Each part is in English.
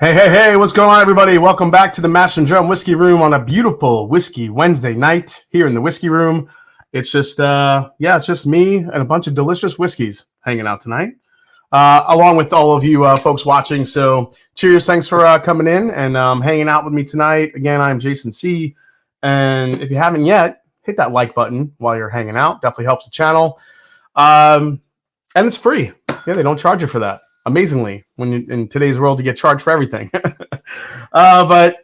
Hey, what's going on, everybody? Welcome back to the Mash and Drum Whiskey Room on a beautiful Whiskey Wednesday night here in the Whiskey Room. It's just, it's just me and a bunch of delicious whiskeys hanging out tonight, along with all of you folks watching. So cheers, thanks for coming in and hanging out with me tonight. Again, I'm Jason C. And if you haven't yet, hit that like button while you're hanging out. Definitely helps the channel. And it's free. Yeah, they don't charge you for that. Amazingly, when you, in today's world, you get charged for everything. But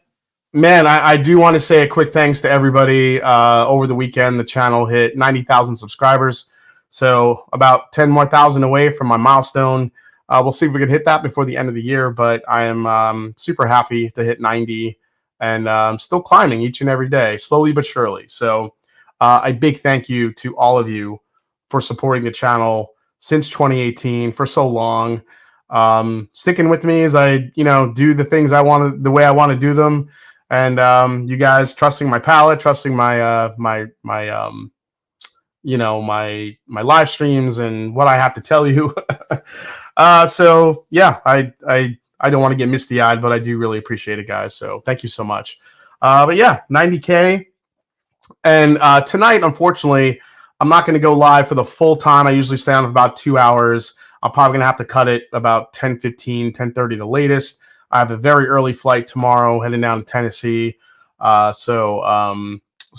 man, I do want to say a quick thanks to everybody. Over the weekend, the channel hit 90,000 subscribers, so about 10 more thousand away from my milestone. We'll see if we can hit that before the end of the year. But I am super happy to hit 90, and still climbing each and every day, slowly but surely. So a big thank you to all of you for supporting the channel since 2018 for so long. Sticking with me as I, do the things I want to, the way I want to do them. And, you guys trusting my palate, trusting my live streams and what I have to tell you. So yeah, I don't want to get misty eyed, but I do really appreciate it, guys. So thank you so much. But yeah, 90K. And, tonight, unfortunately, I'm not going to go live for the full time. I usually stay on for about 2 hours. I'm probably going to have to cut it about 10:15, 10:30 the latest. I have a very early flight tomorrow heading down to Tennessee. So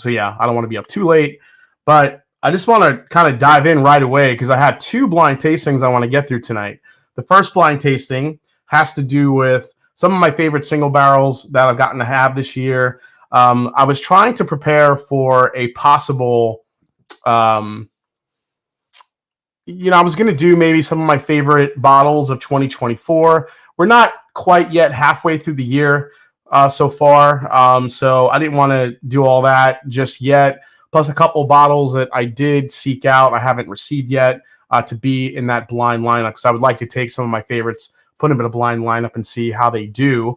yeah, I don't want to be up too late. But I just want to kind of dive in right away because I had two blind tastings I want to get through tonight. The first blind tasting has to do with some of my favorite single barrels that I've gotten to have this year. I was trying to prepare for a possible... I was going to do maybe some of my favorite bottles of 2024. We're not quite yet halfway through the year so far. So I didn't want to do all that just yet. Plus a couple bottles that I did seek out, I haven't received yet to be in that blind lineup, because I would like to take some of my favorites, put them in a blind lineup and see how they do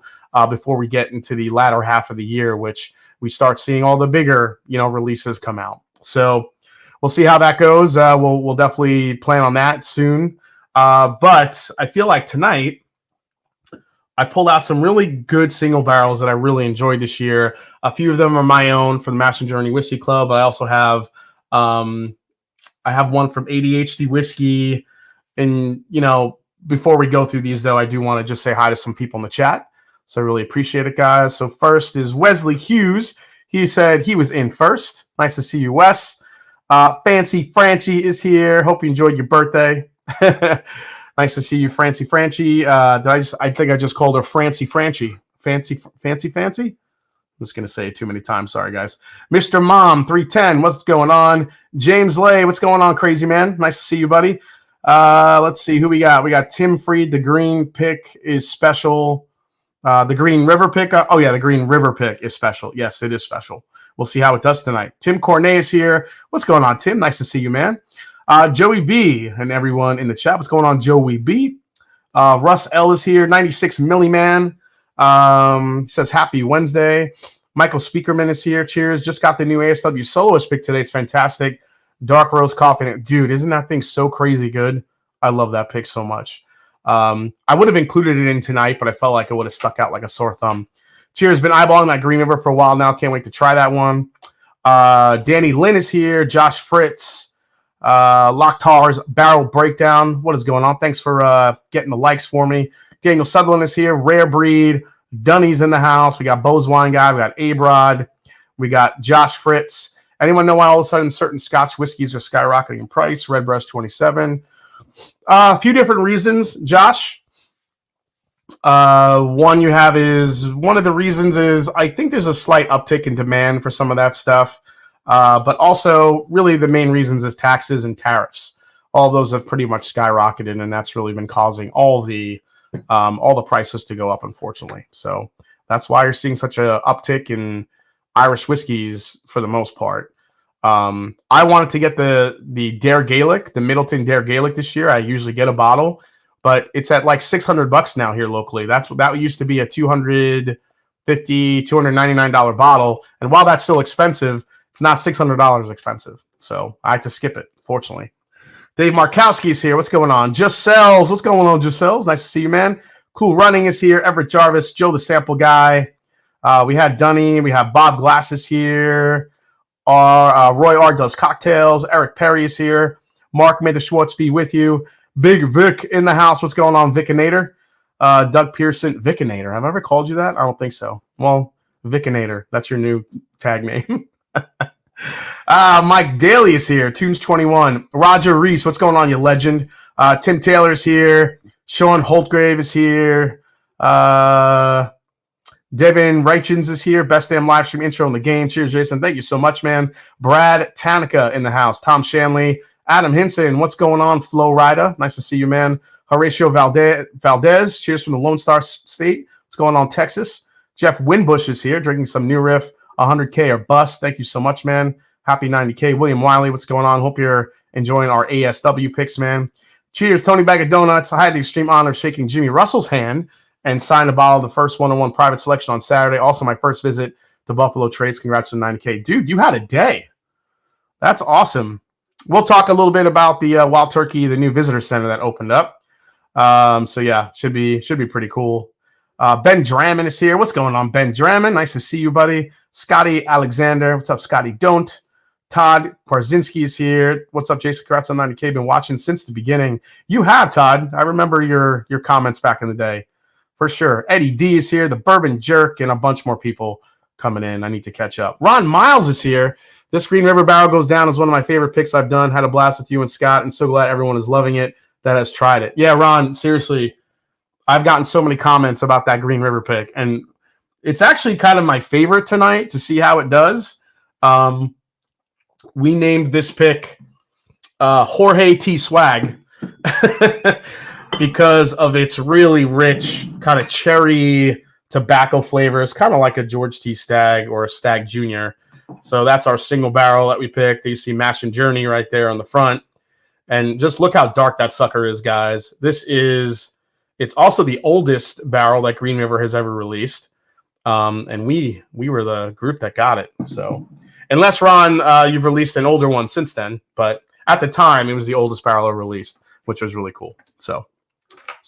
before we get into the latter half of the year, which we start seeing all the bigger, releases come out. So we'll see how that goes. We'll definitely plan on that soon. But I feel like tonight I pulled out some really good single barrels that I really enjoyed this year. A few of them are my own from the Mash and Journey Whiskey Club. I also have I have one from ADHD Whiskey. And before we go through these, though, I do want to just say hi to some people in the chat. So I really appreciate it, guys. So first is Wesley Hughes. He said he was in first. Nice to see you, Wes. Fancy Franchi is here. Hope you enjoyed your birthday. Nice to see you, Francie Franchi. I think I just called her Francie Franchi. Fancy? I'm just going to say it too many times. Sorry, guys. Mr. Mom 310, what's going on? James Lay, what's going on, crazy man? Nice to see you, buddy. Let's see who we got. We got Tim Freed. The green pick is special. The Green River pick. The Green River pick is special. Yes, it is special. We'll see how it does tonight. Tim Cornet is here. What's going on, Tim? Nice to see you, man. Joey B and everyone in the chat. What's going on, Joey B? Russ L is here. 96 Millie Man. He says, happy Wednesday. Michael Speakerman is here. Cheers. Just got the new ASW Soloist pick today. It's fantastic. Dark Rose Coffee. Dude, isn't that thing so crazy good? I love that pick so much. I would have included it in tonight, but I felt like it would have stuck out like a sore thumb. Cheers. Been eyeballing that Green River for a while now. Can't wait to try that one. Danny Lynn is here. Josh Fritz. Locktar's Barrel Breakdown. What is going on? Thanks for getting the likes for me. Daniel Sutherland is here. Rare Breed. Dunny's in the house. We got Bo's Wine Guy. We got A-Rod. We got Josh Fritz. Anyone know why all of a sudden certain Scotch whiskeys are skyrocketing in price? Redbreast 27. A few different reasons, Josh. One of the reasons is I think there's a slight uptick in demand for some of that stuff. But also really the main reasons is taxes and tariffs. All those have pretty much skyrocketed, and that's really been causing all the prices to go up, unfortunately. So that's why you're seeing such a uptick in Irish whiskeys for the most part. I wanted to get the Dare Gaelic, the Middleton Dare Gaelic this year. I usually get a bottle, but it's at like $600 now here locally. That used to be a $299 bottle. And while that's still expensive, it's not $600 expensive. So I had to skip it, fortunately. Dave Markowski's here. What's going on? Just Sells. What's going on, Just Sells? Nice to see you, man. Cool Running is here. Everett Jarvis, Joe the Sample Guy. We had Dunny. We have Bob Glasses here. Roy R. Does Cocktails. Eric Perry is here. Mark, may the Schwartz be with you. Big Vic in the house. What's going on, Vicinator? Doug Pearson, Vicinator. Have I ever called you that? I don't think so. Well, Vicinator. That's your new tag name. Mike Daly is here. Tunes21. Roger Reese. What's going on, you legend? Tim Taylor's here. Sean Holtgrave is here. Devin Reichens is here. Best damn live stream intro in the game. Cheers, Jason. Thank you so much, man. Brad Tanica in the house. Tom Shanley. Adam Hinson. What's going on, Flo Rida? Nice to see you, man. Horatio Valdez. Cheers from the Lone Star State. What's going on, Texas? Jeff Winbush is here, drinking some New Riff. 100K or bust. Thank you so much, man. Happy 90K. William Wiley, what's going on? Hope you're enjoying our ASW picks, man. Cheers, Tony Bag of Donuts. I had the extreme honor of shaking Jimmy Russell's hand and signed a bottle of the first one-on-one private selection on Saturday. Also, my first visit to Buffalo Trades. Congrats on 90K. Dude, you had a day. That's awesome. We'll talk a little bit about the Wild Turkey, the new visitor center that opened up. So, yeah, should be pretty cool. Ben Drammond is here. What's going on, Ben Drammond? Nice to see you, buddy. Scotty Alexander. What's up, Scotty? Don't. Todd Kwarzinski is here. What's up, Jason? Congrats on 90K. Been watching since the beginning. You have, Todd. I remember your comments back in the day. For sure. Eddie D is here. The Bourbon Jerk and a bunch more people coming in. I need to catch up. Ron Miles is here. This Green River Barrel goes down as one of my favorite picks I've done. Had a blast with you and Scott, and so glad everyone is loving it that has tried it. Yeah, Ron, seriously, I've gotten so many comments about that Green River pick, and it's actually kind of my favorite tonight to see how it does. We named this pick Jorge T. Swag because of its really rich kind of cherry tobacco flavors, kind of like a George T. Stagg or a Stagg Jr. So that's our single barrel that we picked. You see Mash and Journey right there on the front. And just look how dark that sucker is, guys. It's also the oldest barrel that Green River has ever released. And we were the group that got it. So unless, Ron, you've released an older one since then. But at the time, it was the oldest barrel ever released, which was really cool. So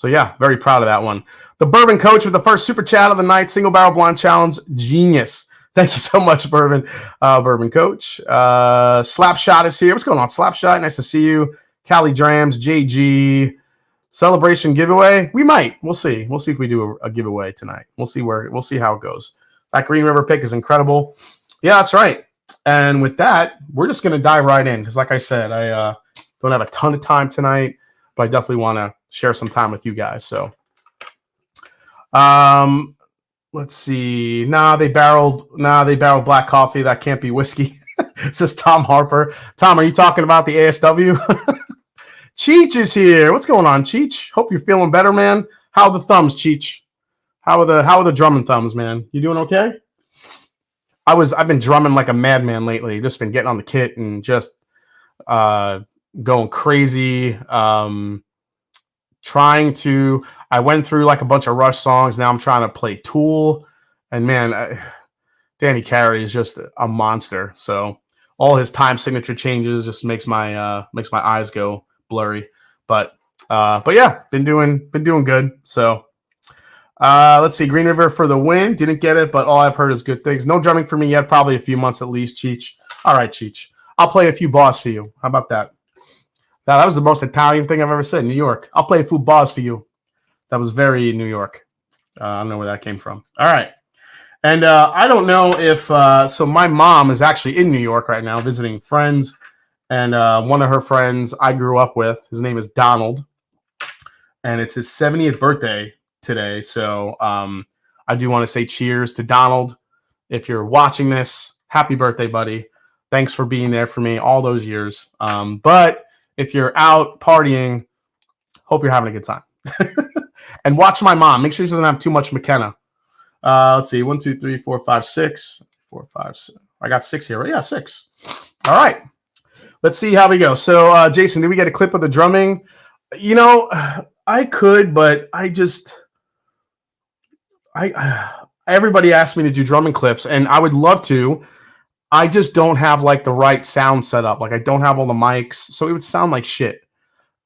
yeah, very proud of that one. The Bourbon Coach with the first super chat of the night, single barrel blind challenge, genius. Thank you so much, Bourbon Coach. Slapshot is here. What's going on, Slapshot? Nice to see you. Callie Drams, JG. Celebration giveaway? We might. We'll see. We'll see if we do a giveaway tonight. We'll see how it goes. That Green River pick is incredible. Yeah, that's right. And with that, we're just going to dive right in because, like I said, I don't have a ton of time tonight, but I definitely want to share some time with you guys. So, let's see. They barreled black coffee. That can't be whiskey. Says Tom Harper. Tom, are you talking about the ASW? Cheech is here. What's going on, Cheech? Hope you're feeling better, man. How are the thumbs, Cheech? How are the drumming thumbs, man? You doing okay? I've been drumming like a madman lately. Just been getting on the kit and just going crazy. I went through like a bunch of Rush songs. Now I'm trying to play Tool, and man, Danny Carey is just a monster. So all his time signature changes just makes my eyes go blurry. But yeah, been doing good. So let's see. Green River for the win. Didn't get it, but all I've heard is good things. No drumming for me yet. Probably a few months at least, Cheech. All right, Cheech. I'll play a few bars for you. How about that? Now, that was the most Italian thing I've ever said. New York. I'll play a few bars for you. That was very New York. I don't know where that came from. All right. And I don't know if so my mom is actually in New York right now visiting friends. And one of her friends I grew up with, his name is Donald. And it's his 70th birthday today. So I do want to say cheers to Donald. If you're watching this, happy birthday, buddy. Thanks for being there for me all those years. But if you're out partying, hope you're having a good time. And watch my mom. Make sure she doesn't have too much McKenna. Let's see. 1, 2, 3, 4, 5, 6. 4, 5, 6. I got 6 here, right? Yeah, 6. All right. Let's see how we go. So, Jason, did we get a clip of the drumming? You know, I could, but everybody asked me to do drumming clips, and I would love to. I just don't have like the right sound set up. Like I don't have all the mics, so it would sound like shit.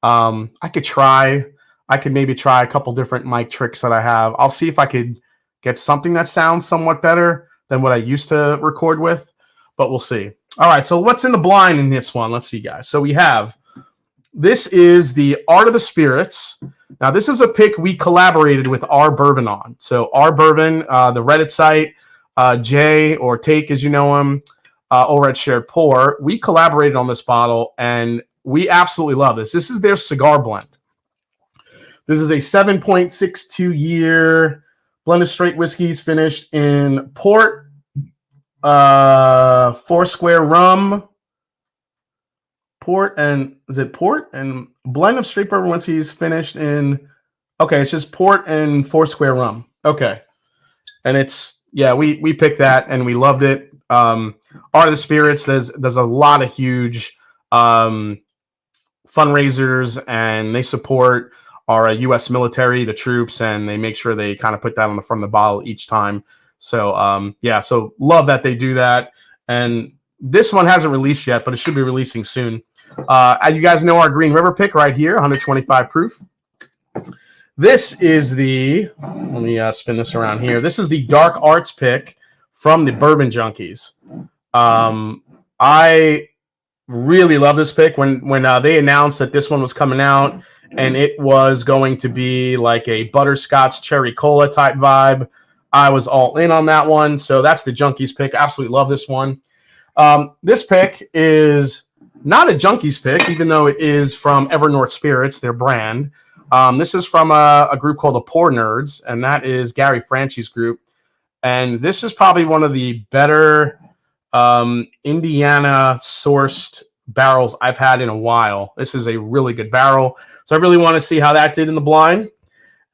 I could try. I could maybe try a couple different mic tricks that I have. I'll see if I could get something that sounds somewhat better than what I used to record with, but we'll see. All right, so what's in the blind in this one? Let's see, guys. So we have, this is the Art of the Spirits. Now, this is a pick we collaborated with R Bourbon on. So R Bourbon, the Reddit site, Jay, or Take as you know him, over at Shared Pour, we collaborated on this bottle, and we absolutely love this. This is their cigar blend. This is a 7.62 year blend of straight whiskeys finished in port, Foursquare rum, port, and is it port and blend of straight bourbon whiskeys finished in, okay, it's just port and Foursquare rum. Okay. And it's, yeah, we picked that and we loved it. Art of the Spirits, there's a lot of huge fundraisers, and they support our U.S. military, the troops, and they make sure they kind of put that on the front of the bottle each time. So, yeah, so love that they do that. And this one hasn't released yet, but it should be releasing soon. As you guys know, our Green River pick right here, 125 proof. This is the, let me spin this around here. This is the Dark Arts pick from the Bourbon Junkies. I really love this pick. When they announced that this one was coming out, and it was going to be like a butterscotch cherry cola type vibe, I was all in on that one. So that's the Junkies pick. Absolutely love this one. This pick is not a Junkies pick, even though it is from Evernorth Spirits, their brand. This is from a group called the Pour Nerds, and that is Gary Franchi's group. And this is probably one of the better Indiana-sourced barrels I've had in a while. This is a really good barrel. So I really want to see how that did in the blind.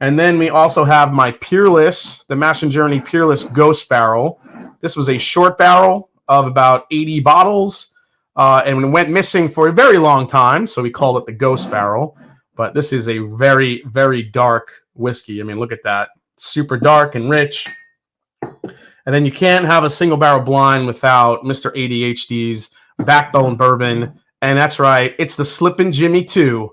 And then we also have my Peerless, the Mash and Journey Peerless Ghost Barrel. This was a short barrel of about 80 bottles, and it went missing for a very long time, so we called it the Ghost Barrel. But this is a very, very dark whiskey. I mean, look at that. Super dark and rich. And then you can't have a single barrel blind without Mr. ADHD's Backbone Bourbon. And that's right, it's the Slippin' Jimmy 2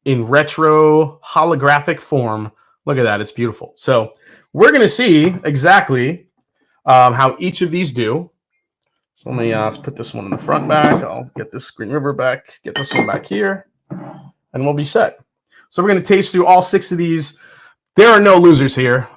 in retro holographic form. Look at that, it's beautiful. So we're going to see exactly how each of these do. So let me put this one in the front back. I'll get this Green River back, get this one back here, and we'll be set. So we're going to taste through all 6 of these. There are no losers here.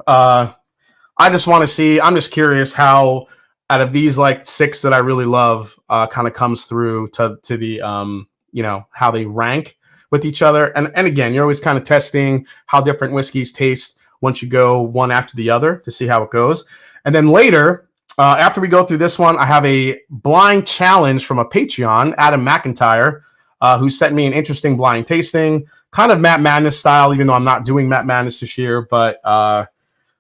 I just want to see, I'm just curious how out of these like 6 that I really love kind of comes through to the, you know, how they rank with each other. And again, you're always kind of testing how different whiskeys taste once you go one after the other to see how it goes. And then later, after we go through this one, I have a blind challenge from a Patreon, Adam McIntyre, who sent me an interesting blind tasting, kind of Matt Madness style, even though I'm not doing Matt Madness this year, but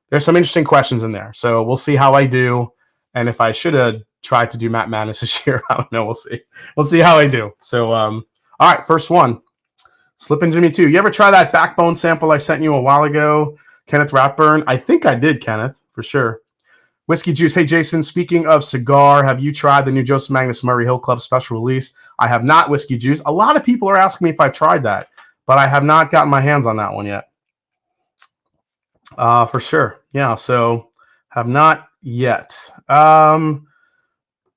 there's some interesting questions in there. So we'll see how I do. And if I should have tried to do Matt Madness this year, I don't know. We'll see. We'll see how I do. So, all right, first one. Slippin' Jimmy 2. You ever try that Backbone sample I sent you a while ago, Kenneth Rathburn? I think I did, Kenneth, for sure. Whiskey Juice. Hey, Jason, speaking of cigar, have you tried the new Joseph Magnus Murray Hill Club special release? I have not, Whiskey Juice. A lot of people are asking me if I've tried that, but I have not gotten my hands on that one yet. For sure. Yeah, so have not yet. Love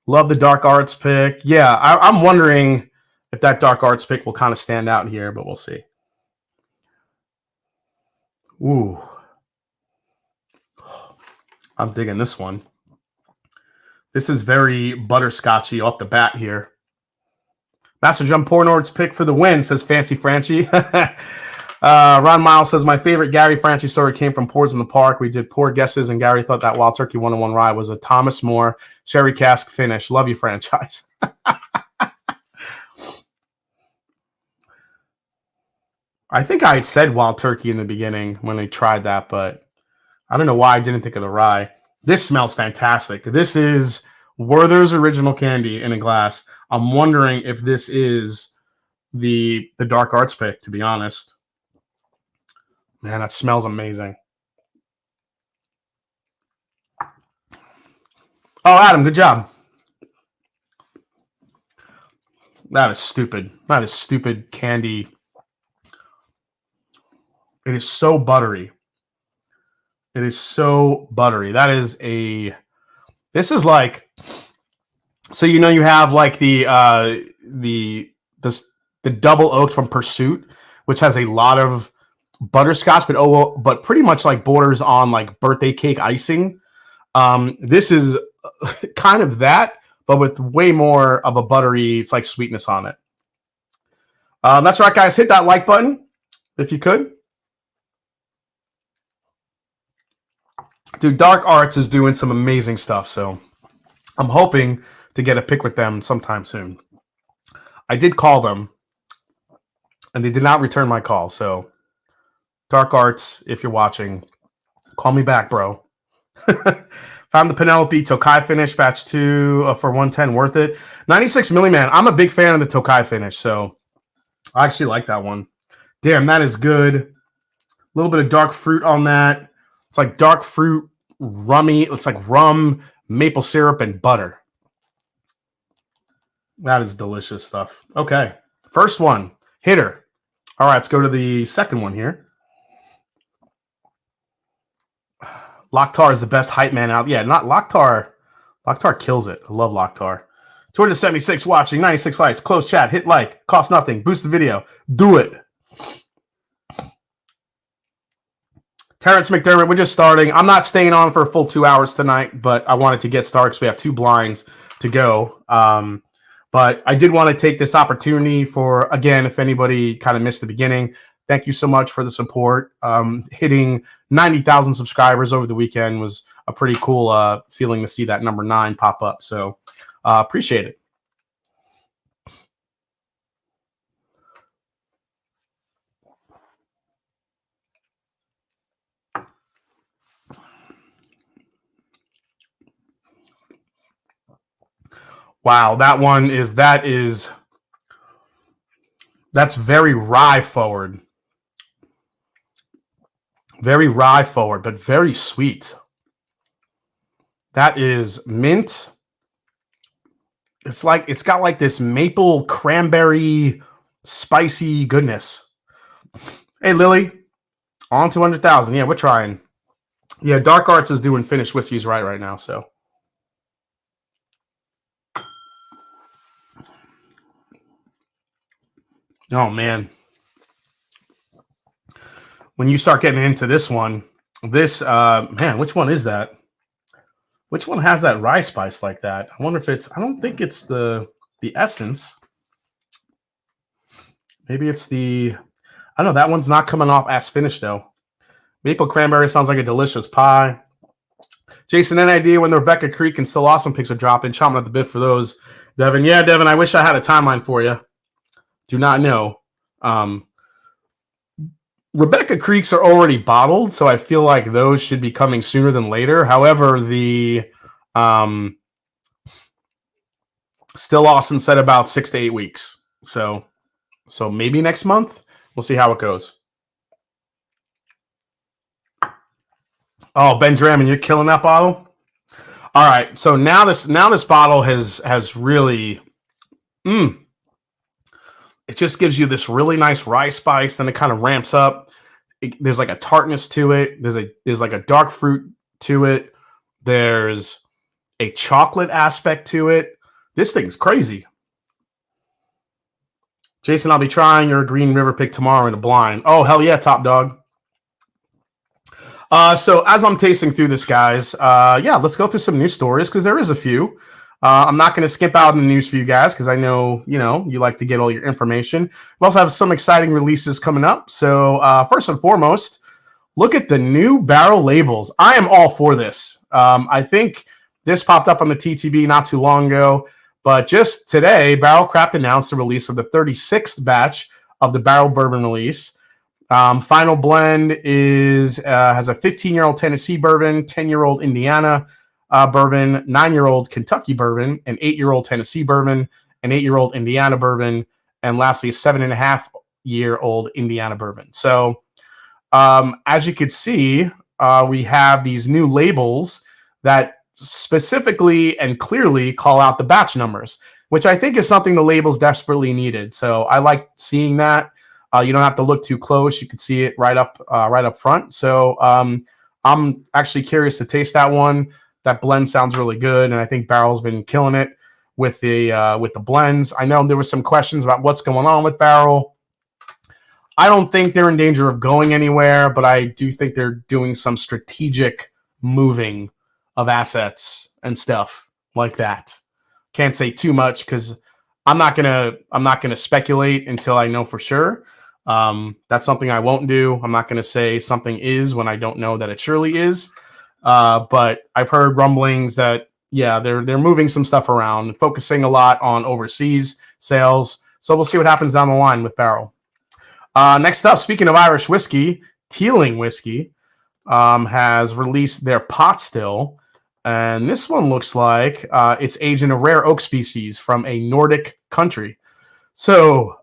the Dark Arts pick. Yeah, I'm wondering if that Dark Arts pick will kind of stand out here, but we'll see. Ooh. I'm digging this one. This is very butterscotchy off the bat here. Master Drum Pour Nerds pick for the win, says Fancy Franchi. Ron Miles says, my favorite Gary Franchi story came from Pours in the Park. We did pour guesses, and Gary thought that Wild Turkey 101 rye was a Thomas More sherry cask finish. Love you, franchise. I think I had said Wild Turkey in the beginning when they tried that, but I don't know why I didn't think of the rye. This smells fantastic. This is Werther's Original Candy in a glass. I'm wondering if this is the Dark Arts pick, to be honest. Man, that smells amazing. Oh, Adam, good job. That is stupid. That is stupid candy. It is so buttery. It is so buttery. That is a. This is like. So you know you have like the double oak from Pursuit, which has a lot of butterscotch, but pretty much like borders on like birthday cake icing. This is kind of that, but with way more of a buttery, it's like sweetness on it. That's right, guys. Hit that like button if you could. Dude, Dark Arts is doing some amazing stuff, so I'm hoping to get a pick with them sometime soon. I did call them, and they did not return my call, so Dark Arts, if you're watching, call me back, bro. Found the Penelope Tokai finish, batch 2 for 110, worth it. 96 Milliman, I'm a big fan of the Tokai finish, so I actually like that one. Damn, that is good. A little bit of dark fruit on that. It's like dark fruit, rummy. It's like rum, maple syrup, and butter. That is delicious stuff. Okay, first one, hitter. All right, let's go to the second one here. Locktar is the best hype man out. Yeah, not Locktar. Locktar kills it. I love Locktar. 276 watching, 96 likes. Close chat, hit like, cost nothing. Boost the video. Do it. Terrence McDermott, we're just starting. I'm not staying on for a full 2 hours tonight, but I wanted to get started because we have 2 blinds to go. But I did want to take this opportunity for, again, if anybody kind of missed the beginning, thank you so much for the support. Hitting 90,000 subscribers over the weekend was a pretty cool feeling to see that number 9 pop up. So appreciate it. Wow, that's very rye forward. Very rye forward, but very sweet. That is mint. It's like it's got like this maple cranberry spicy goodness. Hey Lily, on 200,000. Yeah, we're trying. Yeah, Dark Arts is doing finished whiskeys right now, so. Oh, man. When you start getting into this one, man, which one is that? Which one has that rye spice like that? I wonder if it's, I don't think it's the essence. Maybe it's the, I don't know, that one's not coming off as finished, though. Maple cranberry sounds like a delicious pie. Jason, any idea when the Rebecca Creek and Still Awesome picks are dropping? Chomping at the bit for those. Devin, yeah, Devin, I wish I had a timeline for you. Do not know. Rebecca Creeks are already bottled, so I feel like those should be coming sooner than later. However, the Still Awesome said about 6 to 8 weeks. So maybe next month. We'll see how it goes. Oh, Ben Drammond, you're killing that bottle. All right, so now this bottle has really. It just gives you this really nice rye spice, then it kind of ramps up. There's like a tartness to it. There's like a dark fruit to it. There's a chocolate aspect to it. This thing's crazy. Jason, I'll be trying your Green River pick tomorrow in a blind. Oh, hell yeah, top dog. So as I'm tasting through this, guys, let's go through some news stories because there is a few. I'm not going to skip out on the news for you guys because I know, you like to get all your information. We also have some exciting releases coming up. So first and foremost, look at the new barrel labels. I am all for this. I think this popped up on the TTB not too long ago, but just today, Barrel Craft announced the release of the 36th batch of the barrel bourbon release. Final blend has a 15-year-old Tennessee bourbon, 10-year-old Indiana bourbon, 9-year-old Kentucky bourbon, an 8-year-old Tennessee bourbon, an 8-year-old Indiana bourbon, and lastly, a 7.5-year-old Indiana bourbon. So, as you can see, we have these new labels that specifically and clearly call out the batch numbers, which I think is something the labels desperately needed. So I like seeing that. You don't have to look too close. You can see it right up front. So I'm actually curious to taste that one. That blend sounds really good, and I think Barrel's been killing it with the blends. I know there was some questions about what's going on with Barrel. I don't think they're in danger of going anywhere, but I do think they're doing some strategic moving of assets and stuff like that. Can't say too much because I'm not gonna speculate until I know for sure. That's something I won't do. I'm not gonna say something is when I don't know that it surely is. But I've heard rumblings that they're moving some stuff around, focusing a lot on overseas sales. So we'll see what happens down the line with Barrel. Next up, speaking of Irish whiskey, Teeling Whiskey has released their pot still. And this one looks like it's aged in a rare oak species from a Nordic country. So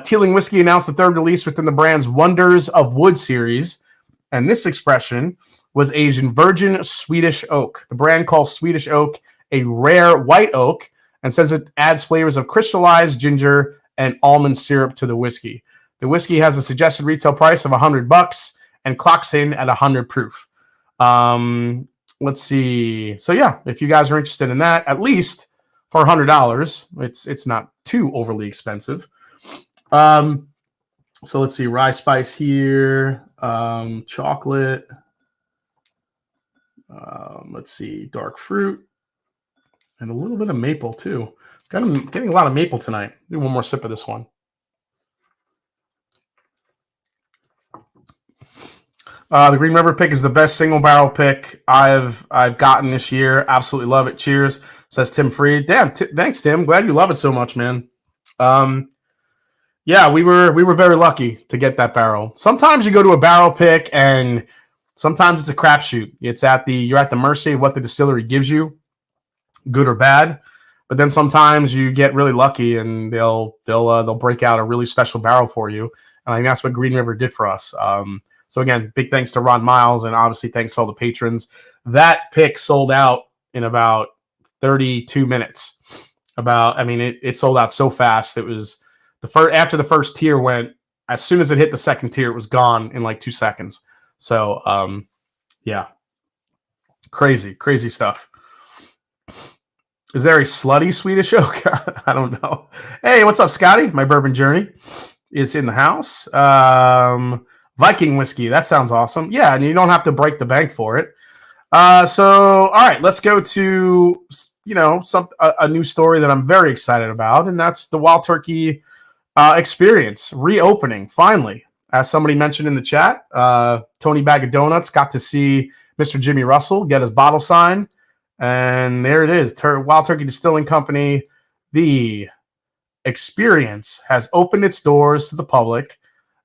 Teeling Whiskey announced the third release within the brand's Wonders of Wood series. And this expression was aged in virgin Swedish oak. The brand calls Swedish oak a rare white oak and says it adds flavors of crystallized ginger and almond syrup to the whiskey. The whiskey has a suggested retail price of $100 and clocks in at 100 proof. Let's see. So yeah, if you guys are interested in that, at least for $100, it's not too overly expensive. So let's see, rye spice here, chocolate. Let's see, dark fruit, and a little bit of maple too. Getting a lot of maple tonight. Do one more sip of this one. The Green River pick is the best single barrel pick I've gotten this year. Absolutely love it. Cheers, says Tim Freed. Damn, thanks, Tim. Glad you love it so much, man. Yeah, we were very lucky to get that barrel. Sometimes you go to a barrel pick and sometimes it's a crapshoot. You're at the mercy of what the distillery gives you, good or bad. But then sometimes you get really lucky and they'll break out a really special barrel for you. And I think that's what Green River did for us. So again, big thanks to Ron Miles, and obviously thanks to all the patrons. That pick sold out in about 32 minutes. It sold out so fast. It was after the first tier went, as soon as it hit the second tier, it was gone in like 2 seconds. So yeah, crazy stuff. Is there a slutty Swedish oak? I don't know. Hey, what's up, Scotty? My bourbon journey is in the house. Viking whiskey. That sounds awesome. Yeah, and you don't have to break the bank for it. So, all right, let's go to a new story that I'm very excited about, and that's the Wild Turkey experience reopening finally. As somebody mentioned in the chat, Tony Bag of Donuts got to see Mr. Jimmy Russell get his bottle signed, and there it is. Wild Turkey Distilling Company. The experience has opened its doors to the public.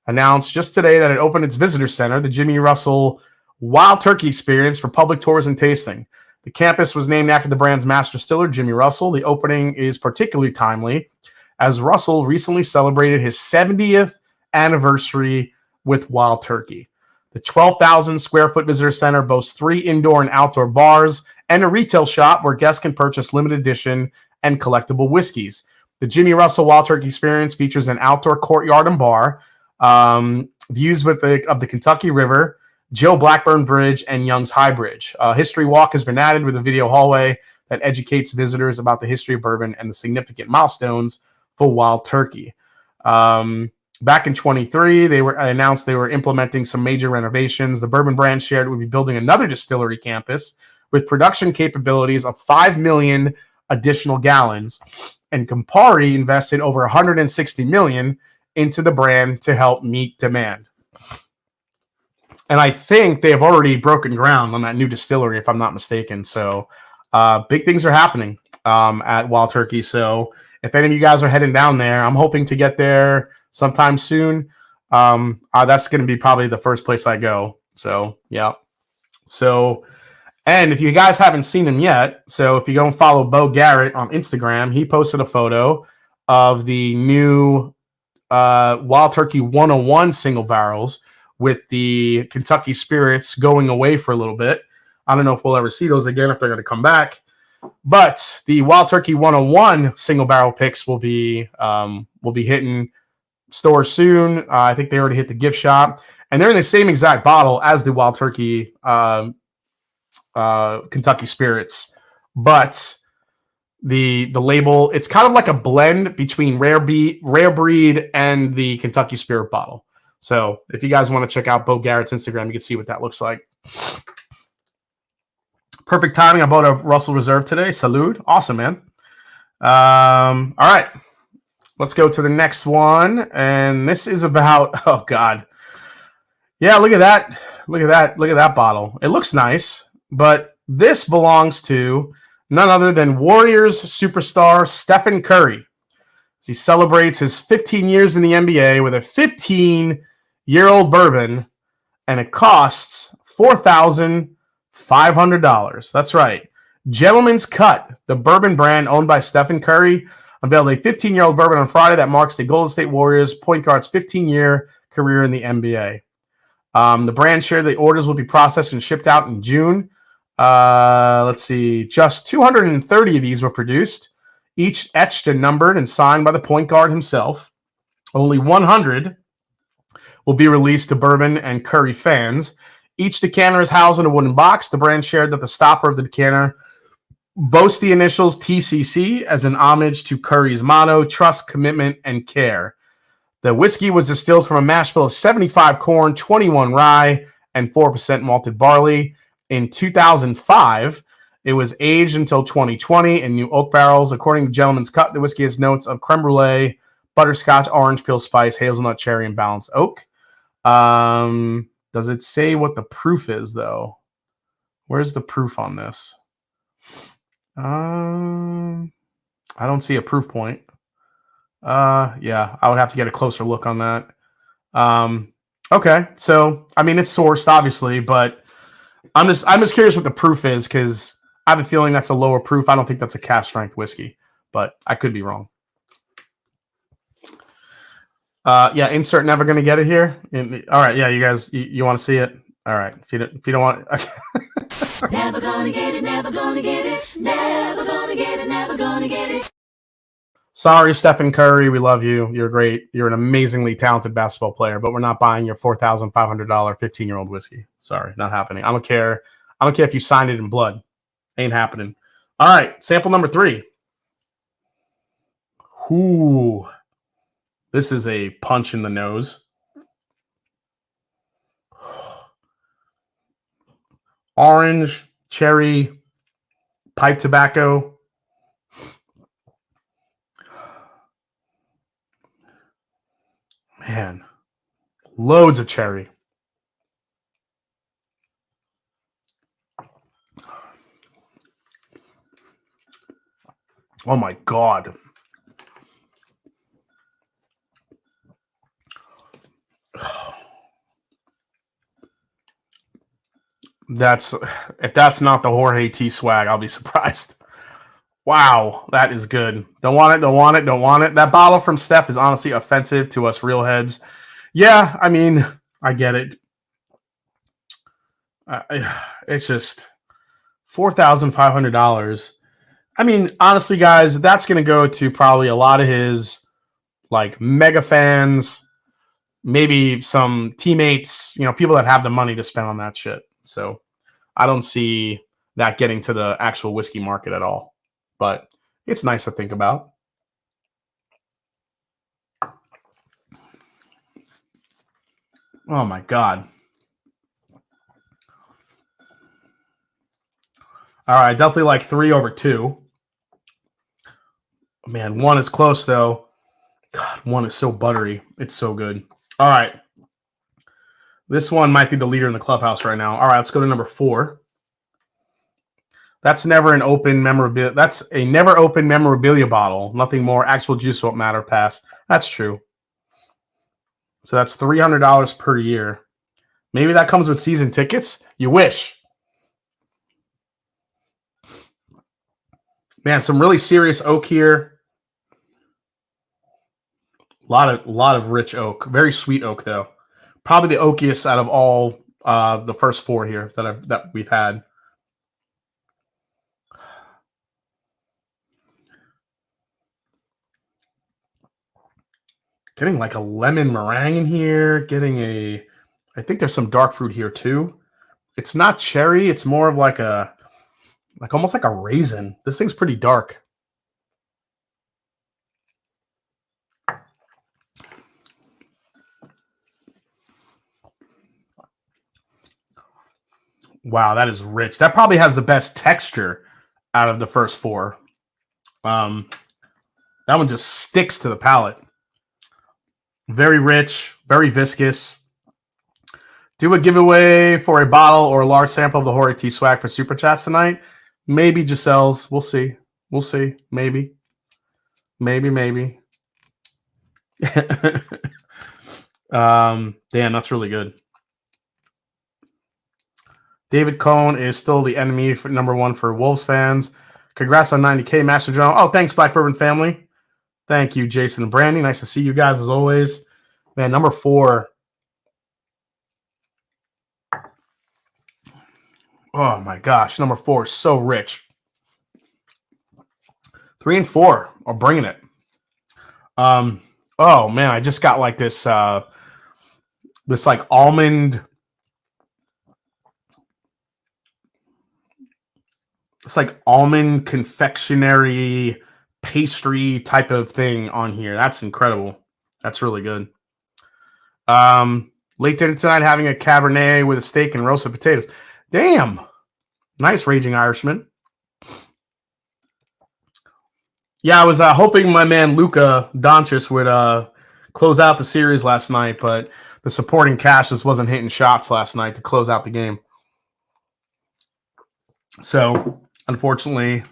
Announced just today that it opened its visitor center, the Jimmy Russell Wild Turkey Experience, for public tours and tasting. The campus was named after the brand's master distiller, Jimmy Russell. The opening is particularly timely, as Russell recently celebrated his 70th anniversary with Wild Turkey. The 12,000 square foot visitor center boasts 3 indoor and outdoor bars and a retail shop where guests can purchase limited edition and collectible whiskeys. The Jimmy Russell Wild Turkey Experience features an outdoor courtyard and bar, views of the Kentucky River, Joe Blackburn Bridge, and Young's High Bridge. History Walk has been added with a video hallway that educates visitors about the history of bourbon and the significant milestones for Wild Turkey. Back in 23, they announced they were implementing some major renovations. The bourbon brand shared it would be building another distillery campus with production capabilities of 5 million additional gallons. And Campari invested over $160 million into the brand to help meet demand. And I think they have already broken ground on that new distillery, if I'm not mistaken. So big things are happening at Wild Turkey. So if any of you guys are heading down there, I'm hoping to get there sometime soon. That's going to be probably the first place I go. So, yeah. So, and if you guys haven't seen him yet, so if you go and follow Bo Garrett on Instagram, he posted a photo of the new Wild Turkey 101 single barrels with the Kentucky Spirits going away for a little bit. I don't know if we'll ever see those again, if they're going to come back. But the Wild Turkey 101 single barrel picks will be hitting stores soon. I think they already hit the gift shop, and they're in the same exact bottle as the Wild Turkey Kentucky Spirits, but the label, it's kind of like a blend between Rare Breed and the Kentucky Spirit bottle. So if you guys want to check out Bo Garrett's Instagram, you can see what that looks like. Perfect timing. I bought a Russell Reserve today. Salud. Awesome, man. All right. Let's go to the next one. And this is about, oh God. Yeah, look at that. Look at that. Look at that bottle. It looks nice, but this belongs to none other than Warriors superstar Stephen Curry, as he celebrates his 15 years in the NBA with a 15-year-old bourbon, and it costs $4,500. That's right. Gentleman's Cut, the bourbon brand owned by Stephen Curry, unveiled a 15-year-old bourbon on Friday that marks the Golden State Warriors point guard's 15-year career in the NBA. The brand shared the orders will be processed and shipped out in June. Let's see. Just 230 of these were produced, each etched and numbered and signed by the point guard himself. Only 100 will be released to bourbon and Curry fans. Each decanter is housed in a wooden box. The brand shared that the stopper of the decanter boasts the initials TCC as an homage to Curry's motto, trust, commitment, and care. The whiskey was distilled from a mash bill of 75 corn, 21 rye, and 4% malted barley. In 2005, it was aged until 2020 in new oak barrels. According to Gentleman's Cut, the whiskey has notes of creme brulee, butterscotch, orange peel spice, hazelnut, cherry, and balanced oak. Does it say what the proof is, though? Where's the proof on this? I don't see a proof point. Yeah, I would have to get a closer look on that. Okay, so I mean it's sourced, obviously, but I'm just curious what the proof is, because I have a feeling that's a lower proof. I don't think that's a cask strength whiskey, but I could be wrong. Yeah, insert never gonna get it here. All right, yeah, you guys, you want to see it? All right, if you don't want it. Never gonna get it, never gonna get it, never gonna get it, never gonna get it. Sorry, Stephen Curry, we love you. You're great. You're an amazingly talented basketball player, but we're not buying your $4,500 15-year-old whiskey. Sorry, not happening. I don't care. I don't care if you signed it in blood. Ain't happening. All right, sample number 3. Ooh, this is a punch in the nose. Orange, cherry, pipe tobacco. Man, loads of cherry. Oh my God. If that's not the Jorge T swag, I'll be surprised. Wow, that is good. Don't want it, don't want it, don't want it. That bottle from Steph is honestly offensive to us real heads. Yeah, I mean, I get it. It's just $4,500. I mean, honestly, guys, that's going to go to probably a lot of his like mega fans, maybe some teammates, people that have the money to spend on that shit. So I don't see that getting to the actual whiskey market at all. But it's nice to think about. Oh my God. All right, definitely like 3 over 2. Man, 1 is close though. God, 1 is so buttery. It's so good. All right. This one might be the leader in the clubhouse right now. All right, let's go to number 4. That's never an open memorabilia. That's a never open memorabilia bottle. Nothing more. Actual juice won't matter. Pass. That's true. So that's $300 per year. Maybe that comes with season tickets. You wish. Man, some really serious oak here. A lot of rich oak. Very sweet oak though. Probably the oakiest out of all the first 4 here that we've had. Getting like a lemon meringue in here. Getting a, I think there's some dark fruit here too. It's not cherry. It's more of like almost like a raisin. This thing's pretty dark. Wow, that is rich. That probably has the best texture out of the first four. That one just sticks to the palate. Very rich, very viscous. Do a giveaway for a bottle or a large sample of the Hori Tea swag for Super Chats tonight. Maybe Giselle's. We'll see. We'll see. Maybe. Maybe. Damn, that's really good. David Cohn is still the enemy for #1 for Wolves fans. Congrats on 90K, Master Drum. Oh, thanks, Black Bourbon family. Thank you, Jason and Brandy. Nice to see you guys as always. Man, #4. Oh my gosh, #4 is so rich. 3 and 4 are bringing it. Oh man, I just got like this this like almond. It's like almond confectionery pastry type of thing on here. That's incredible. That's really good. Late dinner tonight, having a Cabernet with a steak and roasted potatoes. Damn. Nice, Raging Irishman. Yeah, I was hoping my man Luka Doncic would close out the series last night, but the supporting cast just wasn't hitting shots last night to close out the game. So, unfortunately,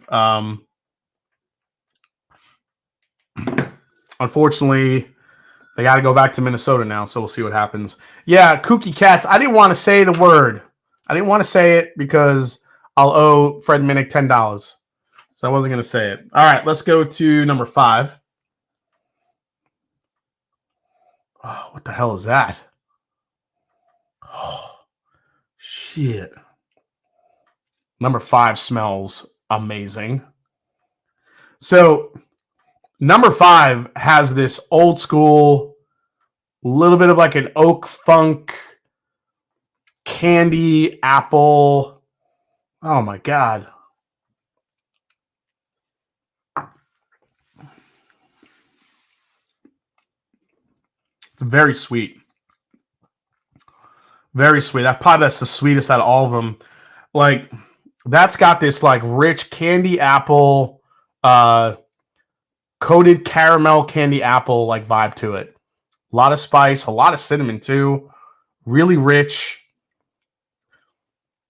they got to go back to Minnesota now, so we'll see what happens. Yeah, Kooky Cats, I didn't want to say the word. I didn't want to say it because I'll owe Fred Minnick $10. So I wasn't going to say it. All right, let's go to #5. Oh, what the hell is that? Oh, shit. #5 smells amazing. So #5 has this old school, little bit of like an oak funk, candy, apple. Oh my God. It's very sweet. Very sweet. That's the sweetest out of all of them. Like, that's got this like rich candy apple, coated caramel candy apple like vibe to it. A lot of spice, a lot of cinnamon too. Really rich.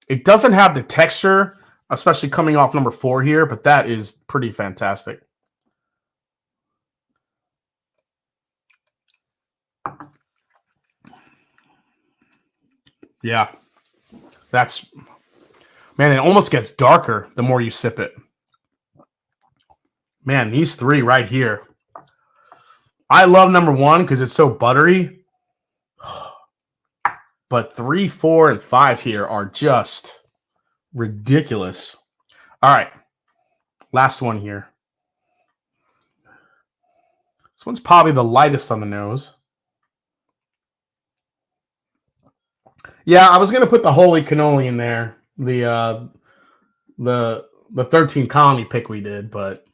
It doesn't have the texture, especially coming off #4 here, but that is pretty fantastic. Yeah. That's, man, it almost gets darker the more you sip it. Man, these three right here. I love #1 because it's so buttery. But 3, 4, and 5 here are just ridiculous. All right. Last one here. This one's probably the lightest on the nose. Yeah, I was going to put the Holy Cannoli in there. The 13 colony pick we did, but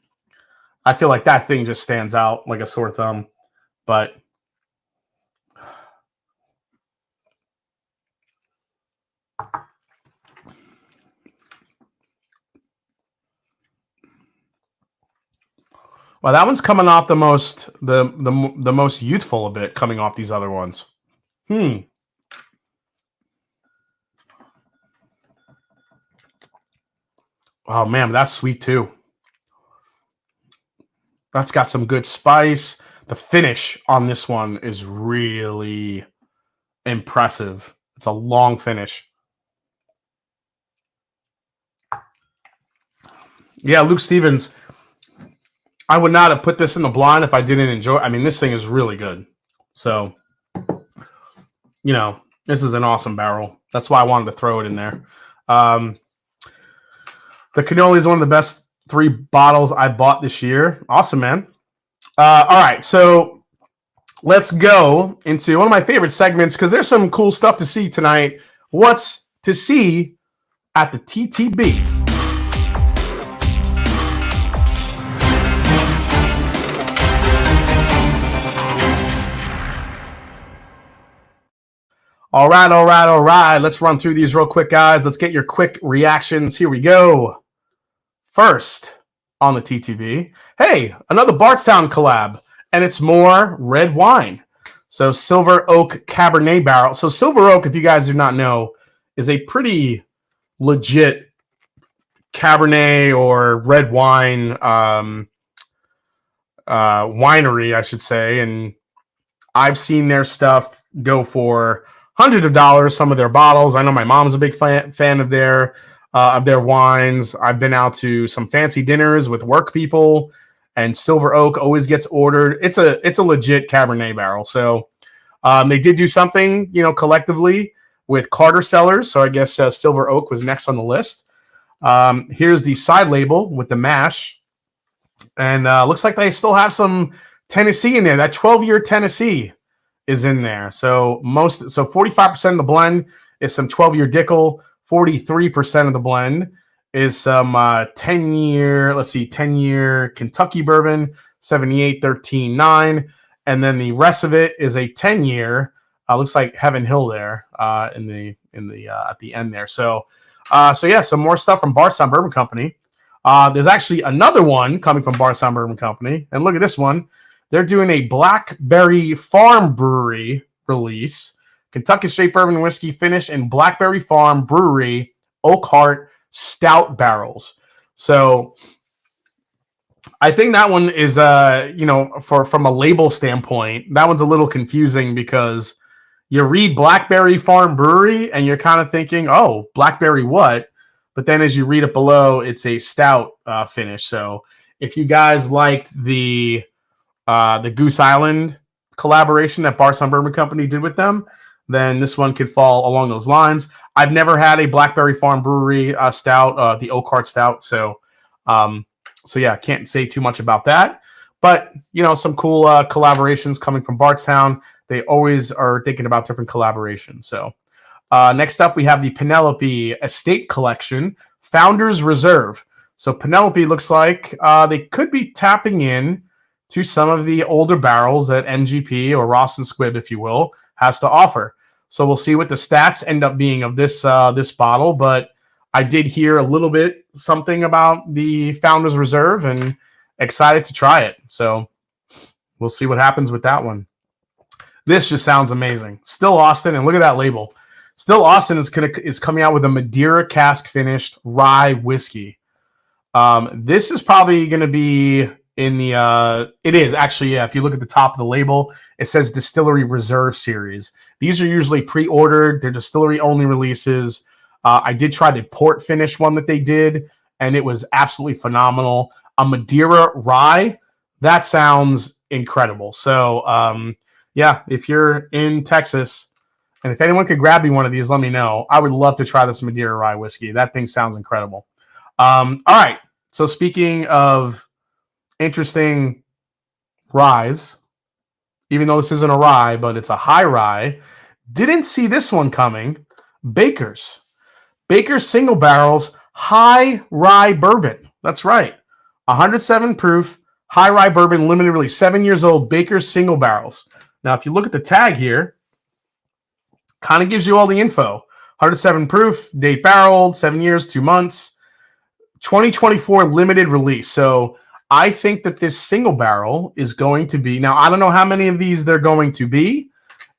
I feel like that thing just stands out like a sore thumb. But well, that one's coming off the most youthful a bit, coming off these other ones. Oh man, that's sweet too. That's got some good spice. The finish on this one is really impressive. It's a long finish. Yeah, Luke Stevens. I would not have put this in the blind if I didn't enjoy. I mean, this thing is really good. So, you know, this is an awesome barrel. That's why I wanted to throw it in there. The cannoli is one of the best 3 bottles I bought this year. Awesome, man. All right, so let's go into one of my favorite segments because there's some cool stuff to see tonight. What's to see at the TTB? All right, all right, all right. Let's run through these real quick, guys. Let's get your quick reactions. Here we go. First on the TTB, hey, another Bardstown collab, and it's more red wine. So Silver Oak Cabernet Barrel. So Silver Oak, if you guys do not know, is a pretty legit Cabernet or red wine winery, I should say. And I've seen their stuff go for hundreds of dollars, some of their bottles. I know my mom's a big fan of their wines. I've been out to some fancy dinners with work people, and Silver Oak always gets ordered. It's a legit Cabernet barrel. So they did do something, collectively with Carter Cellars. So I guess Silver Oak was next on the list. Here's the side label with the mash, and looks like they still have some Tennessee in there. That 12-year Tennessee is in there. So 45% of the blend is some 12-year Dickel. 43% of the blend is some 10-year Kentucky bourbon, 78, 13, 9. And then the rest of it is a 10-year. Looks like Heaven Hill there at the end there. So yeah, some more stuff from Bardstown Bourbon Company. There's actually another one coming from Bardstown Bourbon Company, and look at this one. They're doing a Blackberry Farm Brewery release, Kentucky Straight Bourbon Whiskey finish in Blackberry Farm Brewery Oak Heart Stout barrels. So I think that one is, from a label standpoint, that one's a little confusing because you read Blackberry Farm Brewery and you're kind of thinking, oh, Blackberry what? But then as you read it below, it's a stout finish. So if you guys liked the Goose Island collaboration that Bardstown Bourbon Company did with them, then this one could fall along those lines. I've never had a Blackberry Farm Brewery stout, the Oak Heart Stout. So yeah, can't say too much about that. But, some cool collaborations coming from Bardstown. They always are thinking about different collaborations. So next up, we have the Penelope Estate Collection Founders Reserve. So Penelope looks like they could be tapping in to some of the older barrels that MGP or Ross and Squibb, if you will, has to offer. So we'll see what the stats end up being of this bottle. But I did hear a little bit something about the Founders Reserve and excited to try it. So we'll see what happens with that one. This just sounds amazing. Still Austin, and look at that label. Still Austin is coming out with a Madeira cask finished rye whiskey. This is probably going to be in the it is actually, yeah, if you look at the top of the label, it says Distillery Reserve Series. These are usually pre-ordered. They're distillery only releases. I did try the port finish one that they did, and it was absolutely phenomenal. A Madeira rye, that sounds incredible. So yeah, if you're in Texas, and if anyone could grab me one of these, let me know. I would love to try this Madeira rye whiskey. That thing sounds incredible. All right, so speaking of interesting ryes, even though this isn't a rye, but it's a high rye, didn't see this one coming. Baker's Single Barrels High Rye Bourbon. That's right. 107 proof, high rye bourbon, limited release, 7 years old, Baker's Single Barrels. Now, if you look at the tag here, kind of gives you all the info. 107 proof, date barreled, 7 years, 2 months, 2024 limited release. So I think that this single barrel is going to be, now I don't know how many of these they're going to be.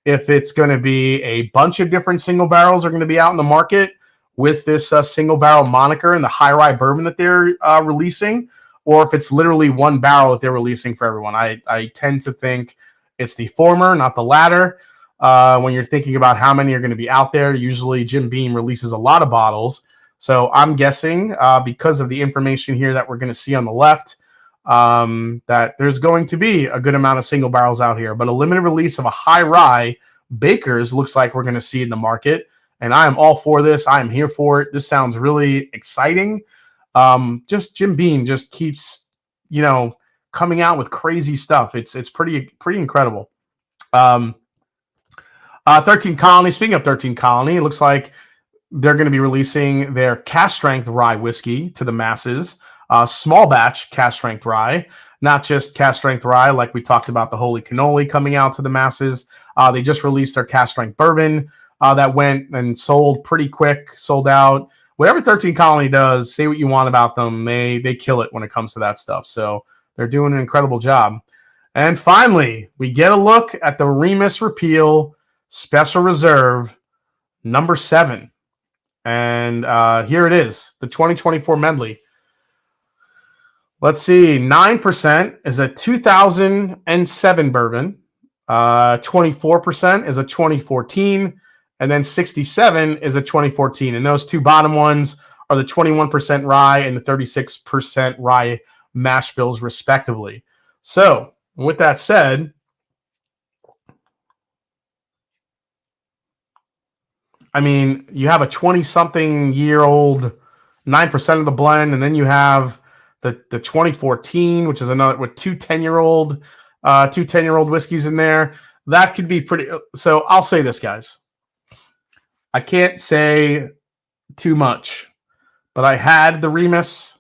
If it's going to be a bunch of different single barrels are going to be out in the market with this single barrel moniker and the high rye bourbon that they're releasing, or if it's literally one barrel that they're releasing for everyone. I tend to think it's the former, not the latter. When you're thinking about how many are going to be out there, usually Jim Beam releases a lot of bottles. So I'm guessing because of the information here that we're going to see on the left, that there's going to be a good amount of single barrels out here. But a limited release of a high rye Baker's looks like we're going to see in the market. And I am all for this. I am here for it. This sounds really exciting. Just Jim Beam just keeps, coming out with crazy stuff. It's pretty incredible. Um, 13 Colony. Speaking of 13 Colony, it looks like they're going to be releasing their cast strength rye whiskey to the masses. Small batch cast strength rye, not just cast strength rye like we talked about the Holy Cannoli coming out to the masses. They just released their cast strength bourbon that went and sold pretty quick, sold out. Whatever 13 Colony does, say what you want about them, they kill it when it comes to that stuff. So they're doing an incredible job. And finally, we get a look at the Remus Repeal Special Reserve number 7. And here it is, the 2024 medley. Let's see, 9% is a 2007 bourbon, 24% is a 2014, and then 67 is a 2014. And those two bottom ones are the 21% rye and the 36% rye mash bills, respectively. So, with that said, I mean, you have a 20-something-year-old 9% of the blend, and then you have the 2014, which is another with two 10-year-old whiskeys in there. That could be pretty. So I'll say this, guys. I can't say too much, but I had the Remus.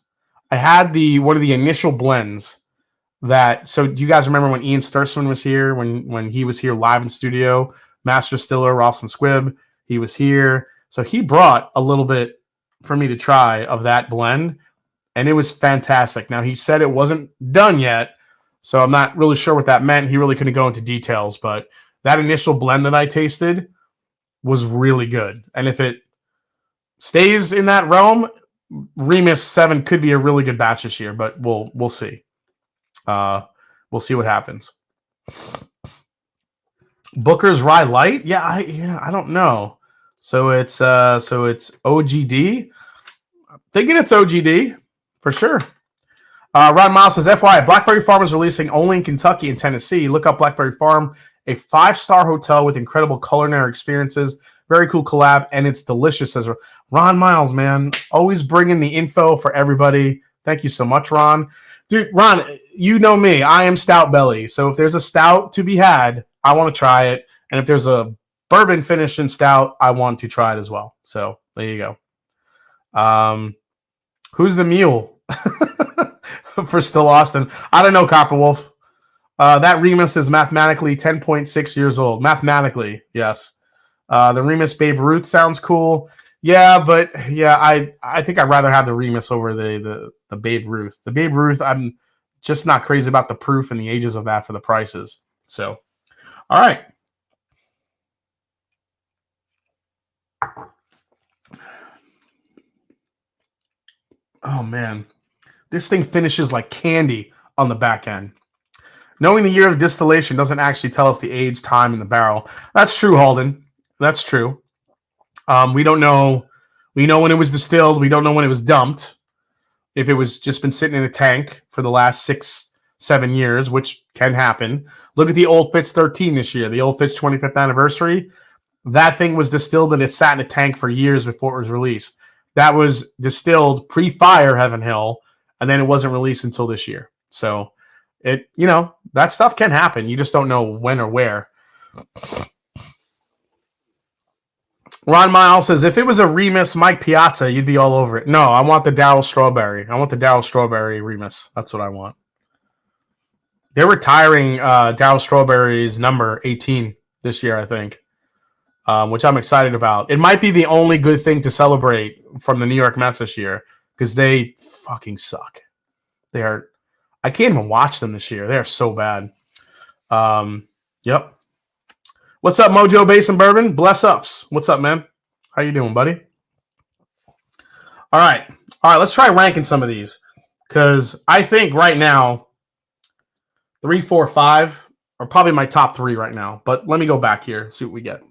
I had one of the initial blends that. So do you guys remember when Ian Stursman was here? When he was here live in studio, Master Distiller Ralston Squibb. He was here. So he brought a little bit for me to try of that blend, and it was fantastic. Now, he said it wasn't done yet, so I'm not really sure what that meant. He really couldn't go into details, but that initial blend that I tasted was really good. And if it stays in that realm, Remus 7 could be a really good batch this year, but we'll see. We'll see what happens. Booker's Rye Light? Yeah, I don't know. So it's OGD. Thinking it's OGD for sure. Ron Miles says, FYI, Blackberry Farm is releasing only in Kentucky and Tennessee. Look up Blackberry Farm, a 5-star hotel with incredible culinary experiences. Very cool collab, and it's delicious. Says Ron Miles, man, always bringing the info for everybody. Thank you so much, Ron. Dude, Ron, you know me. I am stout belly. So if there's a stout to be had, I want to try it. And if there's a bourbon finished in stout, I want to try it as well. So there you go. Who's the mule? For Still Austin. I don't know, Copperwolf. That Remus is mathematically 10.6 years old. Mathematically, yes. The Remus Babe Ruth sounds cool. Yeah, but yeah, I think I'd rather have the Remus over the Babe Ruth. The Babe Ruth, I'm just not crazy about the proof and the ages of that for the prices. So, all right. Oh, man. This thing finishes like candy on the back end. Knowing the year of distillation doesn't actually tell us the age, time in the barrel. That's true, Halden. That's true. We don't know. We know when it was distilled. We don't know when it was dumped. If it was just been sitting in a tank for the last 6-7 years, which can happen. Look at the Old Fitz 13 this year, the Old Fitz 25th anniversary. That thing was distilled and it sat in a tank for years before it was released. That was distilled pre-fire Heaven Hill, and then it wasn't released until this year. So, that stuff can happen. You just don't know when or where. Ron Miles says, if it was a Remus Mike Piazza, you'd be all over it. No, I want the Darryl Strawberry. I want the Darryl Strawberry Remus. That's what I want. They're retiring Darryl Strawberry's number 18 this year, I think, which I'm excited about. It might be the only good thing to celebrate from the New York Mets this year because they fucking suck. I can't even watch them this year. They're so bad. Yep. What's up, Mojo Basin Bourbon? Bless ups. What's up, man? How you doing, buddy? All right. Let's try ranking some of these because I think right now 3, 4, 5 are probably my top 3 right now. But let me go back here and see what we get.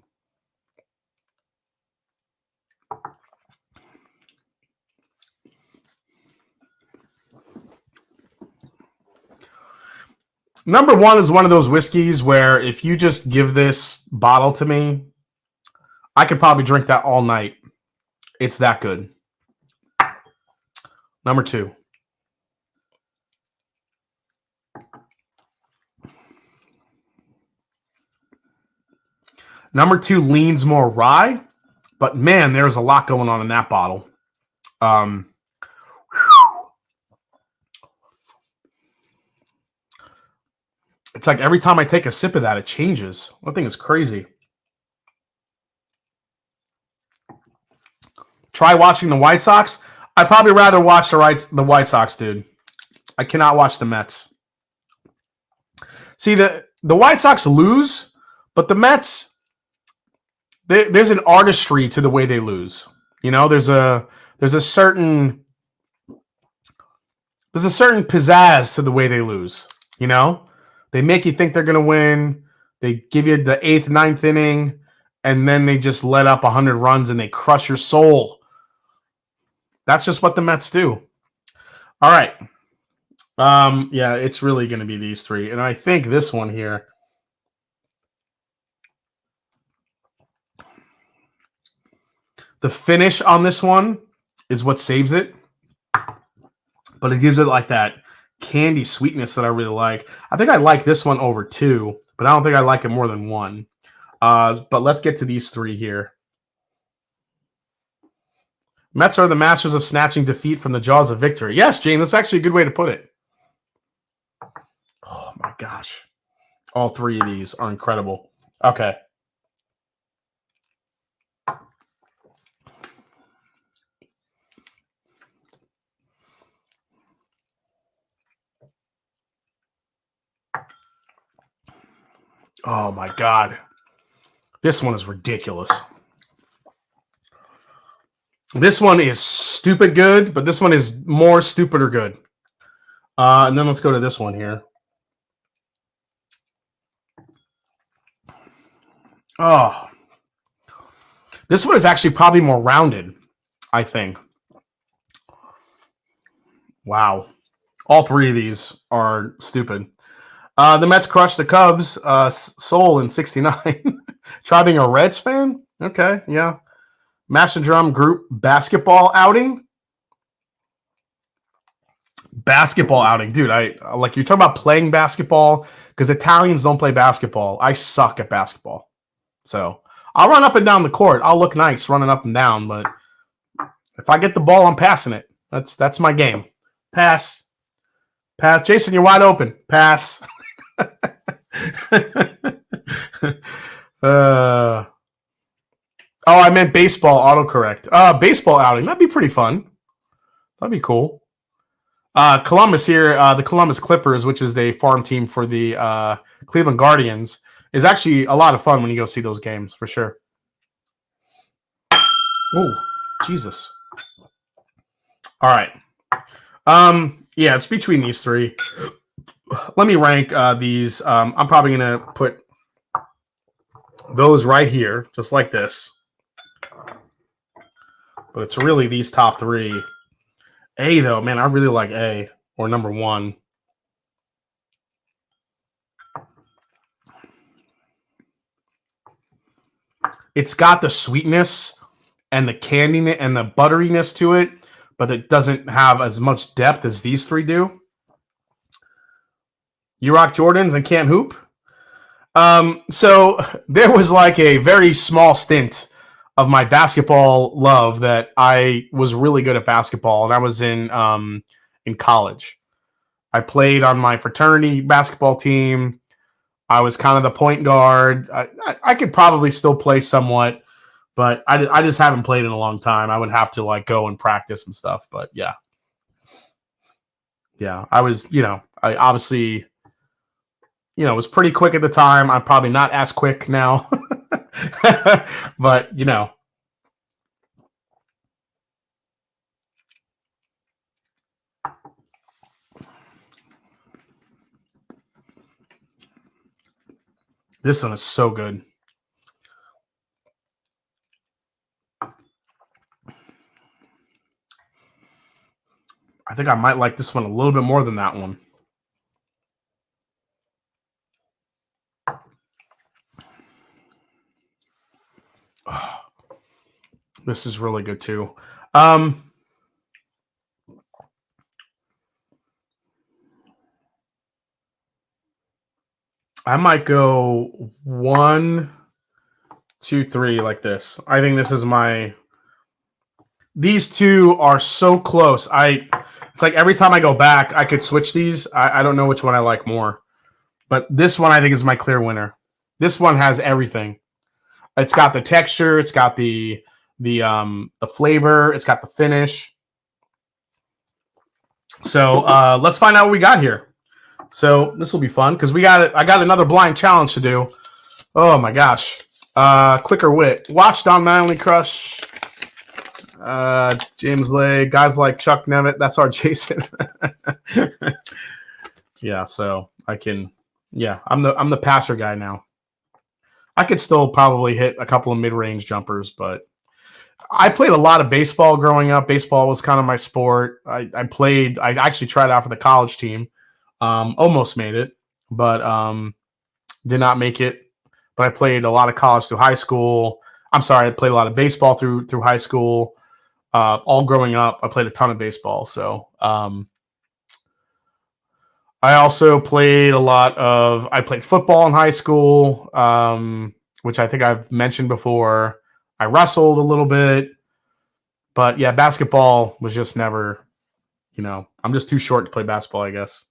Number 1 is one of those whiskeys where if you just give this bottle to me, I could probably drink that all night. It's that good. Number 2. Number 2 leans more rye, but man, there's a lot going on in that bottle. It's like every time I take a sip of that, it changes. That thing is crazy. Try watching the White Sox. I'd probably rather watch the White Sox, dude. I cannot watch the Mets. See, the White Sox lose, but the Mets, there's an artistry to the way they lose. You know, there's a certain pizzazz to the way they lose. You know, they make you think they're going to win. They give you the 8th, 9th inning, and then they just let up 100 runs and they crush your soul. That's just what the Mets do. All right. Yeah, it's really going to be these 3. And I think this one here. The finish on this one is what saves it. But it gives it like that candy sweetness that I really like. I think I like this one over 2, but I don't think I like it more than 1. But let's get to these 3 here. Mets are the masters of snatching defeat from the jaws of victory. Yes, Jane, that's actually a good way to put it. Oh, my gosh. All 3 of these are incredible. Okay. Oh, my God. This one is ridiculous. This one is stupid good, but this one is more stupid or good. And then let's go to this one here. Oh. This one is actually probably more rounded, I think. Wow. All 3 of these are stupid. The Mets crushed the Cubs' soul in '69. Try being a Reds fan? Okay, yeah. Mashanddrum group basketball outing? Basketball outing. Dude, I like you're talking about playing basketball because Italians don't play basketball. I suck at basketball. So I'll run up and down the court. I'll look nice running up and down, but if I get the ball, I'm passing it. That's my game. Pass. Pass. Jason, you're wide open. Pass. I meant baseball autocorrect. Baseball outing. That'd be pretty fun. That'd be cool. Columbus here, the Columbus Clippers, which is the farm team for the Cleveland Guardians, is actually a lot of fun when you go see those games, for sure. Oh, Jesus. All right. Yeah, it's between these 3. Let me rank these. I'm probably going to put those right here, just like this. But it's really these top 3. A, though, man, I really like A, or number 1. It's got the sweetness and the candy and the butteriness to it, but it doesn't have as much depth as these 3 do. You rock Jordans and can't hoop? So there was like a very small stint of my basketball love that I was really good at basketball, and I was in college. I played on my fraternity basketball team. I was kind of the point guard. I could probably still play somewhat, but I just haven't played in a long time. I would have to like go and practice and stuff. But yeah, I was, I obviously, was pretty quick at the time. I'm probably not as quick now, but this one is so good. I think I might like this one a little bit more than that one. Oh, this is really good too. I might go 1, 2, 3 like this. I think this is my. These two are so close. It's like every time I go back, I could switch these. I don't know which one I like more, but this one I think is my clear winner. This one has everything. It's got the texture. It's got the flavor. It's got the finish. So let's find out what we got here. So this will be fun because I got another blind challenge to do. Oh my gosh. Quicker Wit. Watched on My Only Crush. James Lay. Guys like Chuck Nemeth. That's our Jason. Yeah, so I can. Yeah, I'm the passer guy now. I could still probably hit a couple of mid-range jumpers, but I played a lot of baseball growing up. Baseball was kind of my sport. I actually tried out for the college team. Almost made it, but did not make it. But I played a lot of college through high school. I'm sorry, I played a lot of baseball through high school. All growing up, I played a ton of baseball. So I also played I played football in high school, which I think I've mentioned before. I wrestled a little bit, but yeah, basketball was just never, I'm just too short to play basketball, I guess.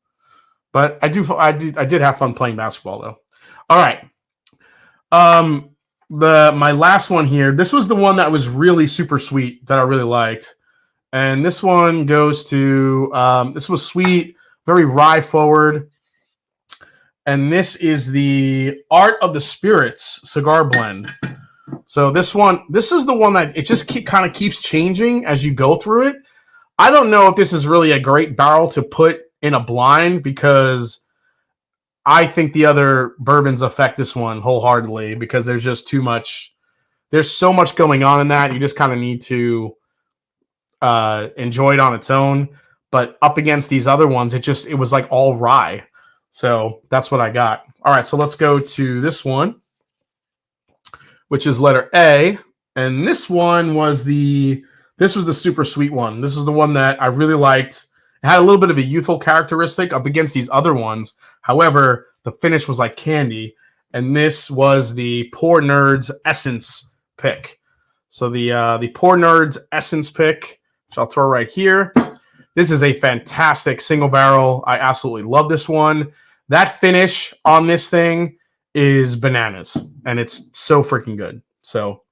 But I did have fun playing basketball though. All right. My last one here, this was the one that was really super sweet that I really liked. And this one goes to, this was sweet, very rye forward. And this is the Art of the Spirits cigar blend. So this is the one that it just kind of keeps changing as you go through it. I don't know if this is really a great barrel to put in a blind because I think the other bourbons affect this one wholeheartedly because there's just too much. There's so much going on in that. You just kind of need to enjoy it on its own. But up against these other ones, it was like all rye. So that's what I got. All right, so let's go to this one, which is letter A. And this was the super sweet one. This was the one that I really liked. It had a little bit of a youthful characteristic up against these other ones. However, the finish was like candy. And this was the Poor Nerds Essence pick. So the Poor Nerds Essence pick, which I'll throw right here. This is a fantastic single barrel. I absolutely love this one. That finish on this thing is bananas. And it's so freaking good. So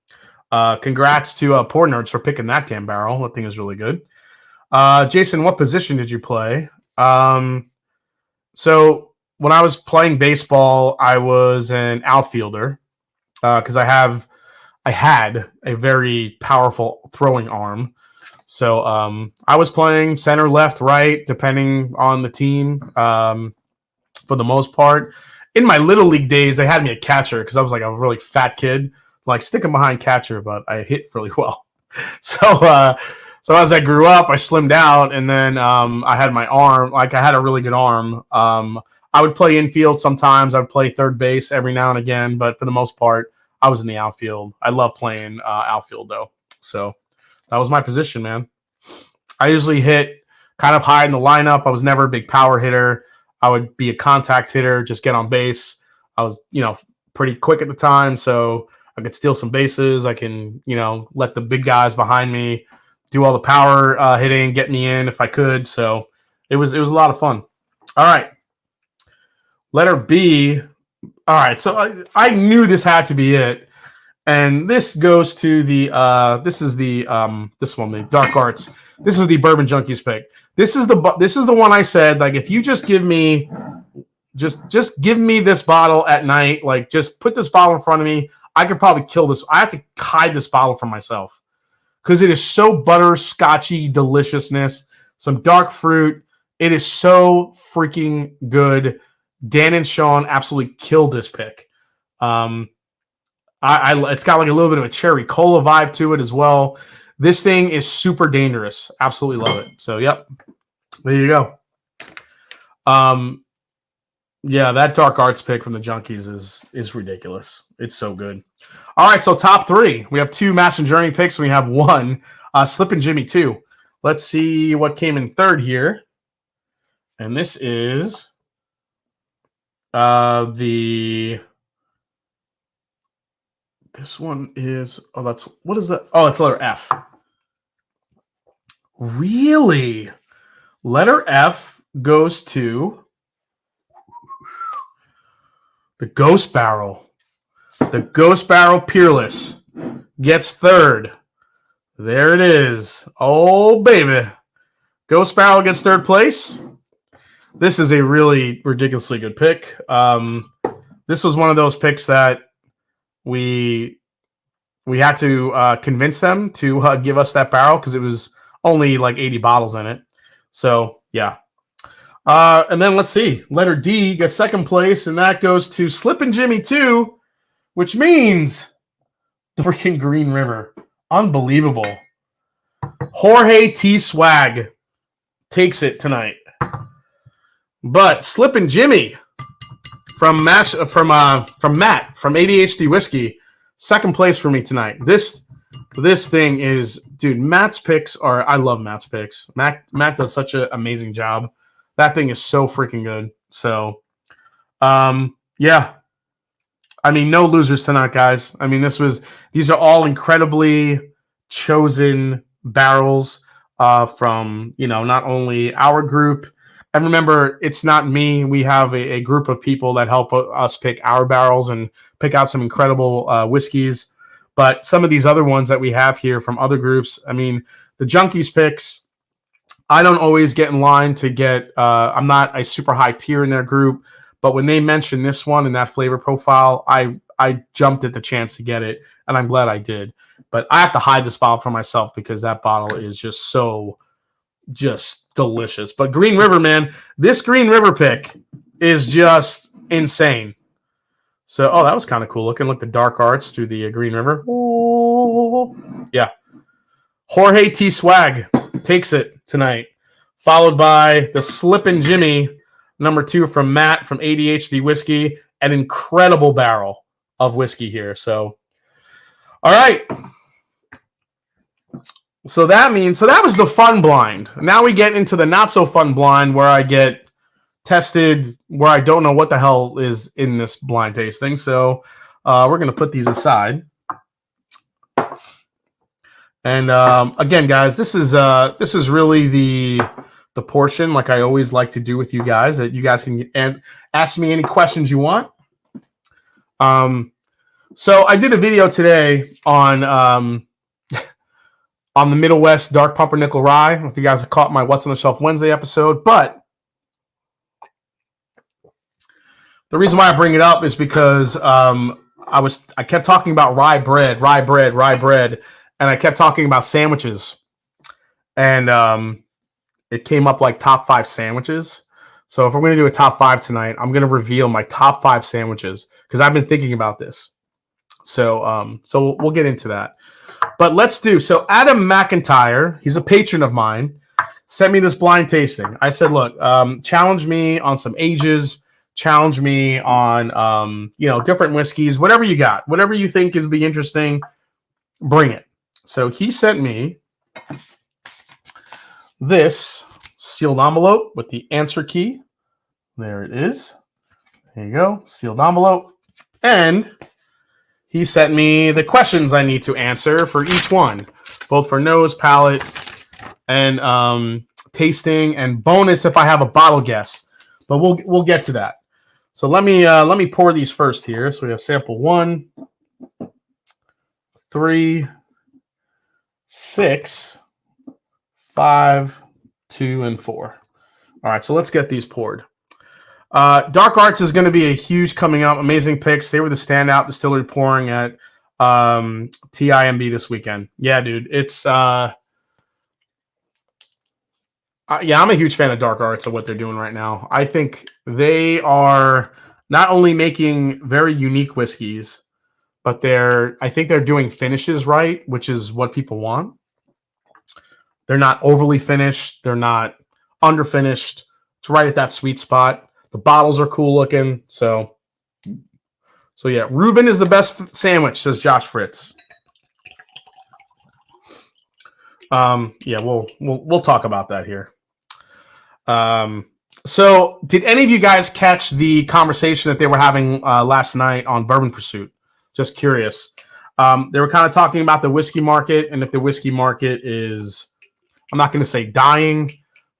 congrats to Poor Nerds for picking that damn barrel. That thing is really good. Jason, what position did you play? So when I was playing baseball, I was an outfielder because I had a very powerful throwing arm. So I was playing center, left, right, depending on the team for the most part. In my little league days, they had me a catcher because I was like a really fat kid, like sticking behind catcher, but I hit really well. So as I grew up, I slimmed out, and then I had my arm. Like I had a really good arm. I would play infield sometimes. I would play third base every now and again, but for the most part, I was in the outfield. I love playing outfield though. So that was my position, man. I usually hit kind of high in the lineup. I was never a big power hitter. I would be a contact hitter, just get on base. I was, pretty quick at the time, so I could steal some bases. I can, let the big guys behind me do all the power hitting, get me in if I could. So it was a lot of fun. All right. Letter B. All right. So I knew this had to be it. And this goes to the this one, the Dark Arts. This is the Bourbon Junkies pick. This is the one I said, like, if you just give me just give me this bottle at night, like just put this bottle in front of me, I could probably kill this. I have to hide this bottle from myself because it is so butterscotchy deliciousness, some dark fruit. It is so freaking good. Dan and Sean absolutely killed this pick. It's got like a little bit of a cherry cola vibe to it as well. This thing is super dangerous. Absolutely love it. So, yep. There you go. Yeah, that Dark Arts pick from the Junkies is ridiculous. It's so good. All right, so top three. We have 2 Master Journey picks. And we have 1 Slippin' Jimmy 2. Let's see what came in third here. And this is the This one is, oh, that's, what is that? Oh, it's letter F. Really? Letter F goes to the Ghost Barrel. The Ghost Barrel Peerless gets third. There it is. Oh, baby. Ghost Barrel gets third place. This is a really ridiculously good pick. This was one of those picks that we had to convince them to give us that barrel because it was only like 80 bottles in it. So, yeah. And then let's see. Letter D gets second place, and that goes to Slippin' Jimmy 2, which means the freaking Green River. Unbelievable. Jorge T. Swag takes it tonight. But Slippin' Jimmy from Matt from ADHD Whiskey, second place for me tonight. This thing is, dude, Matt's picks are, I love Matt's picks. Matt does such an amazing job. That thing is so freaking good. So, yeah. I mean, no losers tonight, guys. I mean, these are all incredibly chosen barrels from, not only our group. And remember, it's not me. We have a group of people that help us pick our barrels and pick out some incredible whiskeys. But some of these other ones that we have here from other groups, I mean, the Junkies picks, I don't always get in line to get, I'm not a super high tier in their group, but when they mentioned this one and that flavor profile, I jumped at the chance to get it, and I'm glad I did. But I have to hide this bottle from myself because that bottle is just delicious. But Green River, man, this Green River pick is just insane. So, oh, that was kind of cool looking. Look, the dark arts through the Green River. Oh, yeah. Jorge T. Swag takes it tonight, followed by the Slippin' Jimmy, number 2 from Matt from ADHD Whiskey, an incredible barrel of whiskey here. So, all right. So that was the fun blind. Now we get into the not so fun blind where I get tested, where I don't know what the hell is in this blind tasting. So we're going to put these aside. And again, guys, this is really the portion, like I always like to do with you guys, that you guys can ask me any questions you want. So I did a video today on the Middle West Dark Pumpernickel Rye. I don't know if you guys have caught my What's on the Shelf Wednesday episode, but the reason why I bring it up is because I kept talking about rye bread, and I kept talking about sandwiches, and it came up like top 5 sandwiches. So if we're going to do a top 5 tonight, I'm going to reveal my top 5 sandwiches because I've been thinking about this. So we'll get into that. But let's do, so Adam McIntyre, he's a patron of mine, sent me this blind tasting. I said, look, challenge me on some ages, challenge me on, different whiskeys, whatever you got, whatever you think is be interesting, bring it. So he sent me this sealed envelope with the answer key. There it is. There you go, sealed envelope. And he sent me the questions I need to answer for each one, both for nose, palate, and tasting, and bonus if I have a bottle guess. But we'll get to that. So let me pour these first here. So we have sample 1, 3, 6, 5, 2, and 4. All right, so let's get these poured. Dark Arts is going to be a huge coming up. Amazing picks. They were the standout distillery pouring at TIMB this weekend. Yeah, dude. It's I'm a huge fan of Dark Arts and what they're doing right now. I think they are not only making very unique whiskeys, but I think they're doing finishes right, which is what people want. They're not overly finished. They're not underfinished. It's right at that sweet spot. The bottles are cool looking. So yeah, Reuben is the best sandwich, says Josh Fritz. Yeah, we'll talk about that here. So did any of you guys catch the conversation that they were having last night on Bourbon Pursuit? Just curious. They were kind of talking about the whiskey market, and if the whiskey market is, I'm not going to say dying,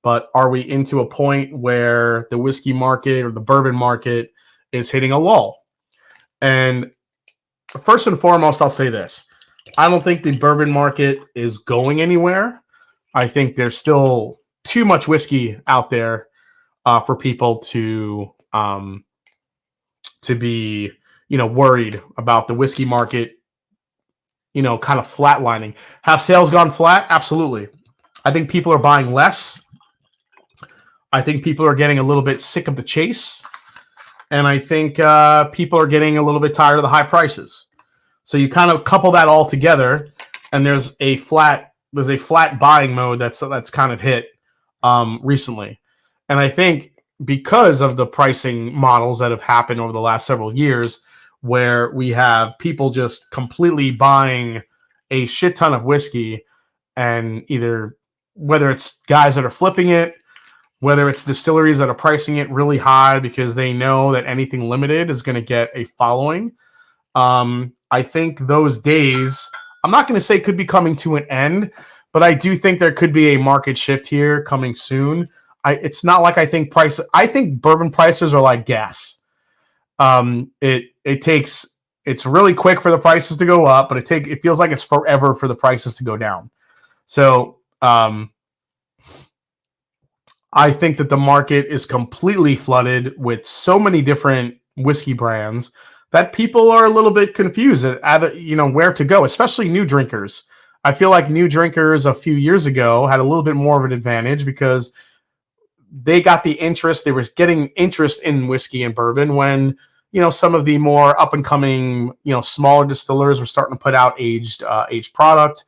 but are we into a point where the whiskey market or the bourbon market is hitting a lull? And first and foremost, I'll say this. I don't think the bourbon market is going anywhere. I think there's still too much whiskey out there for people to be, worried about the whiskey market, kind of flatlining. Have sales gone flat? Absolutely. I think people are buying less. I think people are getting a little bit sick of the chase. And I think people are getting a little bit tired of the high prices. So you kind of couple that all together, and there's a flat buying mode that's kind of hit recently. And I think because of the pricing models that have happened over the last several years, where we have people just completely buying a shit ton of whiskey, and either whether it's guys that are flipping it, whether it's distilleries that are pricing it really high because they know that anything limited is going to get a following. I think those days, I'm not going to say could be coming to an end, but I do think there could be a market shift here coming soon. It's not like I think bourbon prices are like gas. It's really quick for the prices to go up, but it feels like it's forever for the prices to go down. So, I think that the market is completely flooded with so many different whiskey brands that people are a little bit confused at where to go, especially new drinkers. I feel like new drinkers a few years ago had a little bit more of an advantage because they got the interest. They were getting interest in whiskey and bourbon when, some of the more up and coming, smaller distillers were starting to put out aged product,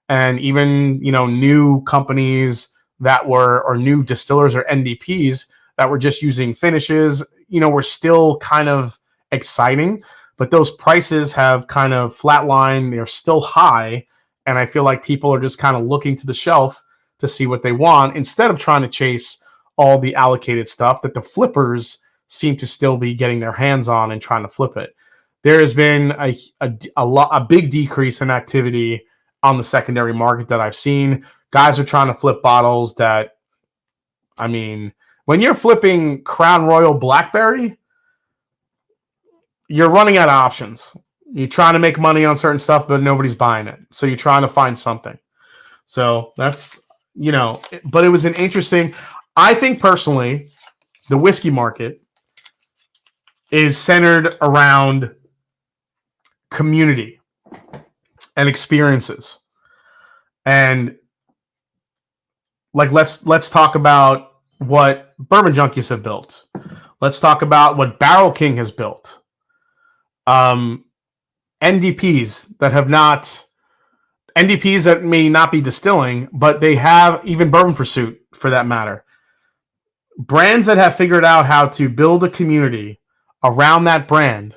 and even, new companies or new distillers or NDPs that were just using finishes, were still kind of exciting, but those prices have kind of flatlined. They're still high. And I feel like people are just kind of looking to the shelf to see what they want instead of trying to chase all the allocated stuff that the flippers seem to still be getting their hands on and trying to flip it. There has been a big decrease in activity on the secondary market that I've seen. Guys are trying to flip bottles that, when you're flipping Crown Royal Blackberry, you're running out of options. You're trying to make money on certain stuff, but nobody's buying it. So you're trying to find something. So that's, but it was I think personally, the whiskey market is centered around community and experiences. And let's talk about what Bourbon Junkies have built. Let's talk about what Barrel King has built. NDPs that may not be distilling, but they have, even Bourbon Pursuit for that matter. Brands that have figured out how to build a community around that brand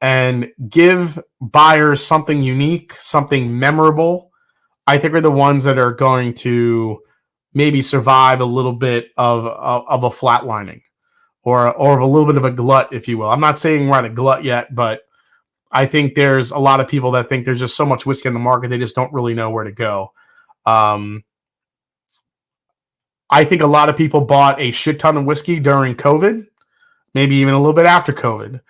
and give buyers something unique, something memorable, I think are the ones that are going to maybe survive a little bit of a flatlining or a little bit of a glut, if you will. I'm not saying we're at a glut yet, but I think there's a lot of people that think there's just so much whiskey in the market, they just don't really know where to go. I think a lot of people bought a shit ton of whiskey during COVID, maybe even a little bit after COVID.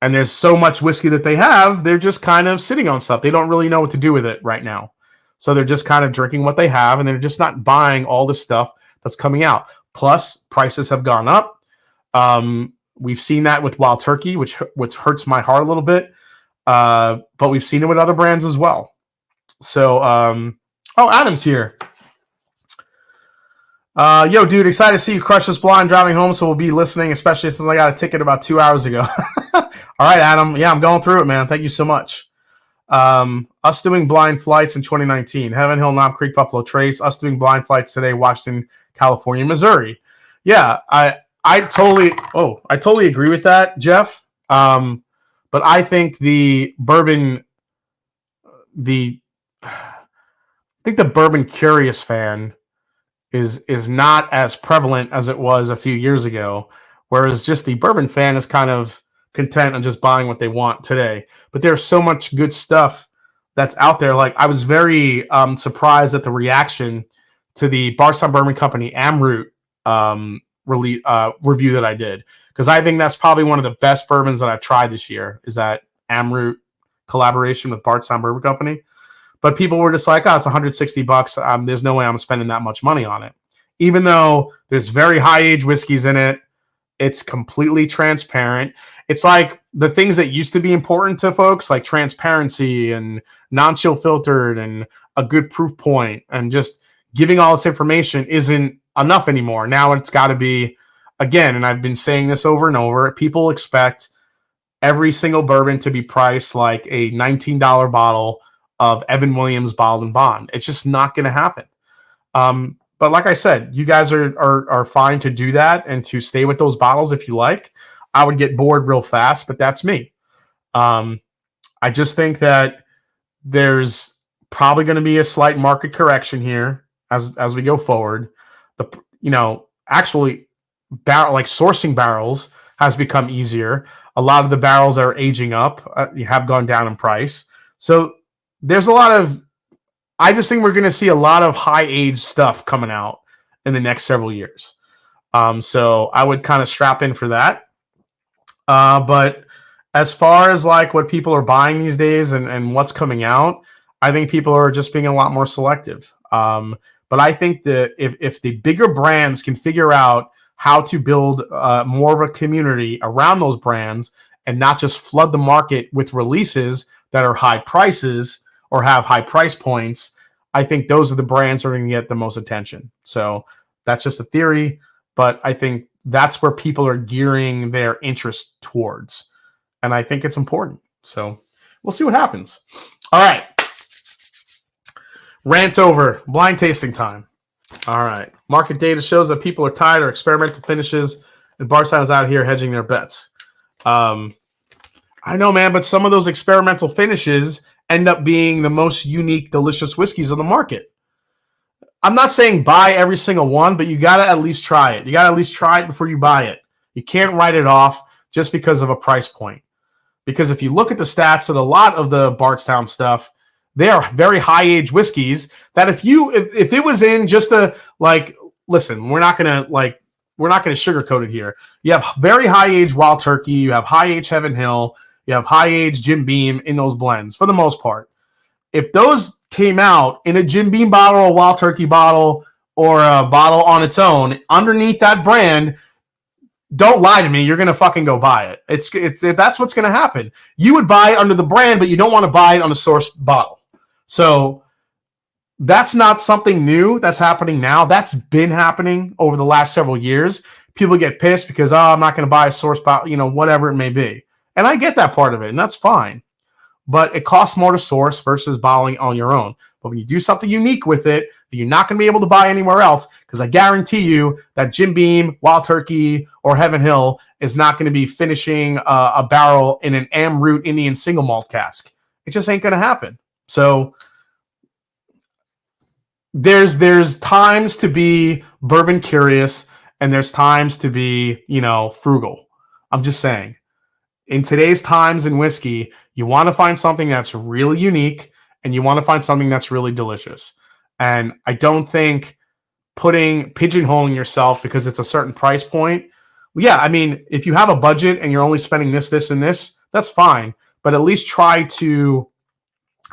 And there's so much whiskey that they have, they're just kind of sitting on stuff. They don't really know what to do with it right now. So they're just kind of drinking what they have, and they're just not buying all the stuff that's coming out. Plus, prices have gone up. We've seen that with Wild Turkey, which hurts my heart a little bit. But we've seen it with other brands as well. So, Adam's here. Yo, dude, excited to see you crush this blind driving home, so we'll be listening, especially since I got a ticket about 2 hours ago. All right, Adam. Yeah, I'm going through it, man. Thank you so much. Us doing blind flights in 2019. Heaven Hill, Knob Creek, Buffalo Trace. Us doing blind flights today, Washington, California, Missouri. Yeah, I totally agree with that, Jeff. But I think the bourbon curious fan is not as prevalent as it was a few years ago, whereas just the bourbon fan is kind of content on just buying what they want today. But there's so much good stuff that's out there. Like, I was very surprised at the reaction to the Bardstown Bourbon Company Amroot review that I did, because I think that's probably one of the best bourbons that I've tried this year, is that Amroot collaboration with Bardstown Bourbon Company. But people were just like, oh, it's $160. There's no way I'm spending that much money on it. Even though there's very high age whiskeys in it, it's completely transparent. It's like the things that used to be important to folks, like transparency and non-chill filtered and a good proof point, and just giving all this information isn't enough anymore. Now it's got to be, again, and I've been saying this over and over, people expect every single bourbon to be priced like a $19 bottle of Evan Williams bottled and bond. It's just not going to happen. But like I said, you guys are fine to do that and to stay with those bottles if you like. I would get bored real fast, but that's me. I just think that there's probably going to be a slight market correction here as we go forward. Actually, sourcing barrels has become easier. A lot of the barrels are aging up, have gone down in price. So there's a lot of, I just think we're going to see a lot of high age stuff coming out in the next several years. So I would kind of strap in for that. But as far as like what people are buying these days and what's coming out, I think people are just being a lot more selective. But I think that if the bigger brands can figure out how to build more of a community around those brands and not just flood the market with releases that are high prices or have high price points, I think those are the brands that are going to get the most attention. So that's just a theory, but I think that's where people are gearing their interest towards. And I think it's important. So we'll see what happens. All right. Rant over. Blind tasting time. All right. Market data shows that people are tired of experimental finishes, and Bardstown is out here hedging their bets. I know, man, but some of those experimental finishes end up being the most unique, delicious whiskeys on the market. I'm not saying buy every single one, but you got to at least try it. You got to at least try it before you buy it. You can't write it off just because of a price point. Because if you look at the stats of a lot of the Bardstown stuff, they are very high age whiskeys that if it was in just listen, we're not gonna sugarcoat it here. You have very high age Wild Turkey, you have high age Heaven Hill, you have high age Jim Beam in those blends for the most part. If those came out in a Jim Beam bottle, a Wild Turkey bottle, or a bottle on its own underneath that brand, don't lie to me. You're going to fucking go buy it. That's what's going to happen. You would buy it under the brand, but you don't want to buy it on a source bottle. So that's not something new that's happening now. That's been happening over the last several years. People get pissed because, I'm not going to buy a source bottle, whatever it may be. And I get that part of it, and that's fine. But it costs more to source versus bottling on your own. But when you do something unique with it that you're not going to be able to buy anywhere else, because I guarantee you that Jim Beam, Wild Turkey, or Heaven Hill is not going to be finishing a barrel in an Amroot Indian single malt cask. It just ain't going to happen. So there's times to be bourbon curious, and there's times to be, frugal. I'm just saying. In today's times in whiskey, you want to find something that's really unique, and you want to find something that's really delicious. And I don't think pigeonholing yourself because it's a certain price point. Yeah, I mean, if you have a budget and you're only spending this, and this, that's fine. But at least try to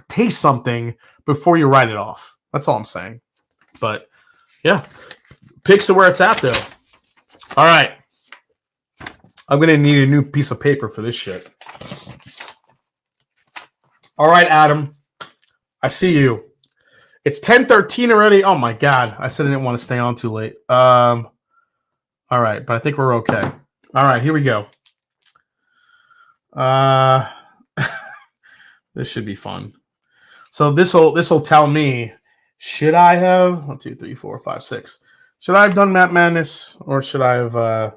taste something before you write it off. That's all I'm saying. But yeah, picks are where it's at, though. All right. I'm going to need a new piece of paper for this shit. All right, Adam. I see you. It's 10:13 already. Oh, my God. I said I didn't want to stay on too late. All right, but I think we're okay. All right, here we go. This should be fun. So this will tell me, should I have 1, 2, 3, 4, 5, 6? Should I have done Map Madness, or should I have?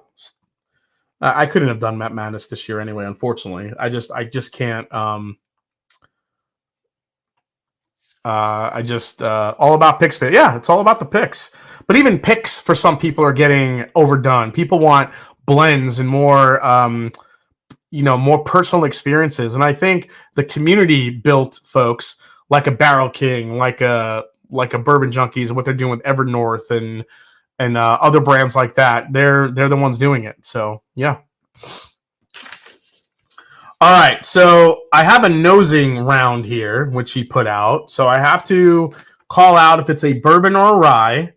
I couldn't have done Map Madness this year anyway. Unfortunately, I just can't. All about picks. Yeah, it's all about the picks. But even picks for some people are getting overdone. People want blends and more, more personal experiences. And I think the community built folks like a Barrel King, like a Bourbon Junkies, and what they're doing with Evernorth and other brands like that. They're the ones doing it. So yeah. All right, so I have a nosing round here, which he put out. So I have to call out if it's a bourbon or a rye.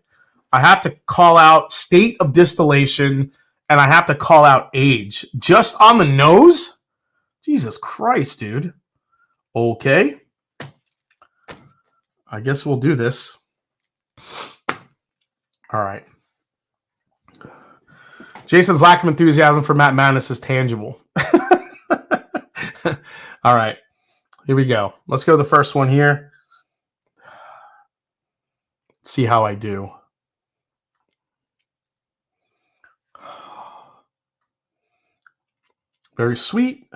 I have to call out state of distillation, and I have to call out age. Just on the nose? Jesus Christ, dude. Okay. I guess we'll do this. All right. Jason's lack of enthusiasm for Matt Madness is tangible. All right. Here we go. Let's go to the first one here. Let's see how I do. Very sweet.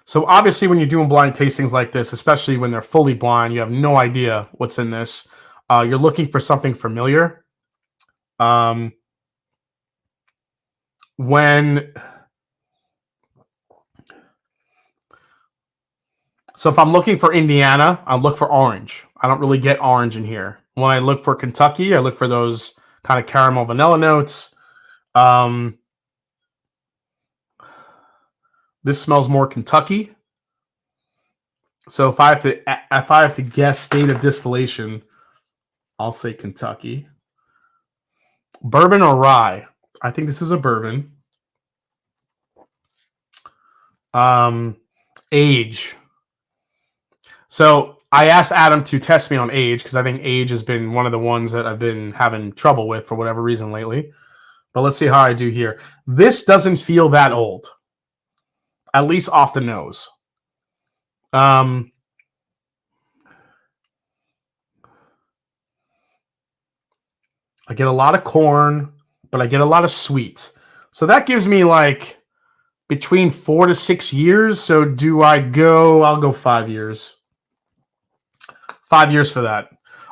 So obviously when you're doing blind tastings like this, especially when they're fully blind, you have no idea what's in this. You're looking for something familiar. So if I'm looking for Indiana, I look for orange. I don't really get orange in here. When I look for Kentucky, I look for those kind of caramel vanilla notes. This smells more Kentucky. So if I have to guess state of distillation, I'll say Kentucky. Bourbon or rye? I think this is a bourbon. Age. So I asked Adam to test me on age because I think age has been one of the ones that I've been having trouble with for whatever reason lately. But let's see how I do here. This doesn't feel that old, at least off the nose. I get a lot of corn, but I get a lot of sweet. So that gives me like between 4 to 6 years. So do I go? I'll go 5 years. 5 years for that.